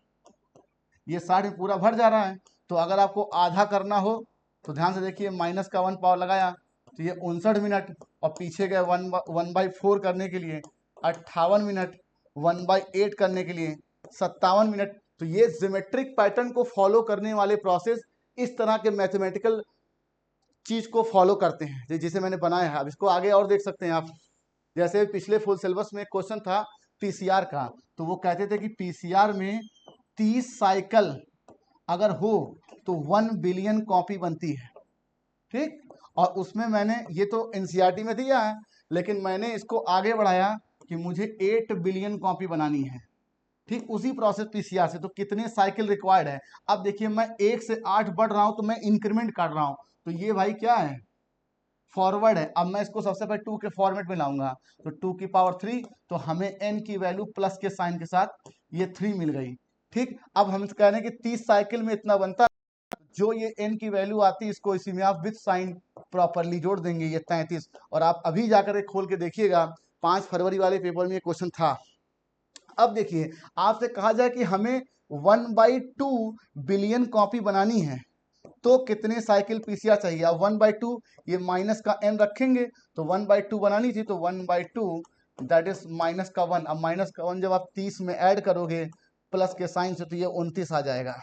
ये 60 में पूरा भर जा रहा है, तो अगर आपको आधा करना हो तो ध्यान से देखिए, माइनस का 1 पावर लगाया तो ये 59 मिनट, और पीछे गए 1/4 करने के लिए 58 मिनट, 1/8 करने के लिए 57 मिनट। तो ये ज्योमेट्रिक पैटर्न को फॉलो करने वाले प्रोसेस इस तरह के मैथमेटिकल चीज को फॉलो करते हैं जिसे मैंने बनाया है। अब इसको आगे और देख सकते हैं आप, जैसे पिछले फुल सिलेबस में क्वेश्चन था पीसीआर का, तो वो कहते थे कि पीसीआर में 30 साइकिल अगर हो तो 1 बिलियन कॉपी बनती है। ठीक, और उसमें मैंने, ये तो एनसीईआरटी में दिया है, लेकिन मैंने इसको आगे बढ़ाया कि मुझे 8 बिलियन कॉपी बनानी है। ठीक, उसी प्रोसेस पीसीआर से, तो कितने साइकिल रिक्वायर्ड है। अब देखिए मैं 1 से 8 बढ़ रहा हूं तो मैं इंक्रीमेंट कर रहा हूं, तो ये भाई क्या है, फॉरवर्ड है। अब मैं इसको सबसे पहले 2 के फॉर्मेट में लाऊंगा, तो 2 की पावर 3, तो हमें n की वैल्यू प्लस के साइन के साथ ये 3 मिल गई। ठीक, अब हम कह रहे हैं कि 30 साइकिल में इतना बनता है, जो ये n की वैल्यू आती है इसको इसी में आप विथ साइन प्रॉपरली जोड़ देंगे, ये 33। और आप अभी जाकर खोल के देखिएगा 5 फरवरी वाले पेपर में ये क्वेश्चन था। अब देखिए, आपसे कहा जाए कि हमें 1/2 बिलियन कॉपी बनानी है तो कितने साइकिल पीसीआर चाहिए। अब 1/2, ये माइनस का n रखेंगे तो 1/2 बनानी थी, तो 1/2 दैट इज माइनस का 1। अब माइनस का 1 जब आप 30 में ऐड करोगे प्लस के साइन से तो ये 29 आ जाएगा।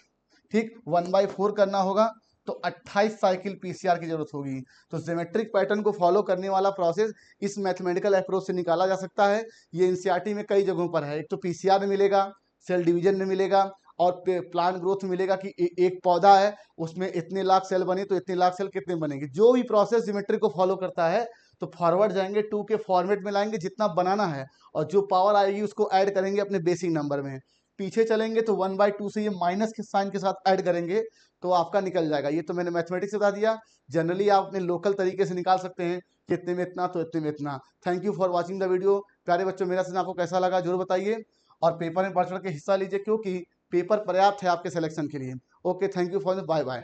ठीक, 1/4 करना होगा तो 28 साइकिल पीसीआर की जरूरत होगी। तो ज्योमेट्रिक पैटर्न को फॉलो करने वाला प्रोसेस इस मैथमेटिकल अप्रोच से निकाला जा सकता है। ये एनसीईआरटी में कई जगहों पर है, एक तो पीसीआर में मिलेगा, सेल डिवीजन में मिलेगा, और प्लांट ग्रोथ मिलेगा कि एक पौधा है उसमें इतने लाख सेल बने तो इतने लाख सेल कितने बनेंगे। जो भी प्रोसेस ज्योमेट्री को फॉलो करता है तो फॉरवर्ड जाएंगे 2 के फॉर्मेट में लाएंगे जितना बनाना है, और जो पावर आएगी उसको ऐड करेंगे अपने बेसिक नंबर में। पीछे चलेंगे तो 1/2 से ये माइनस के साइन के साथ ऐड करेंगे तो आपका निकल जाएगा। ये तो मैंने मैथमेटिक्स बता दिया, जनरली आप अपने लोकल तरीके से निकाल सकते हैं कि इतने में इतना तो इतने में इतना। Thank you for watching the video. प्यारे बच्चों, मेरा सेशन आपको कैसा लगा जरूर बताइए, और पेपर में बढ़ चढ़ के हिस्सा लीजिए क्योंकि पेपर पर्याप्त है आपके सिलेक्शन के लिए। Okay, thank you for bye bye.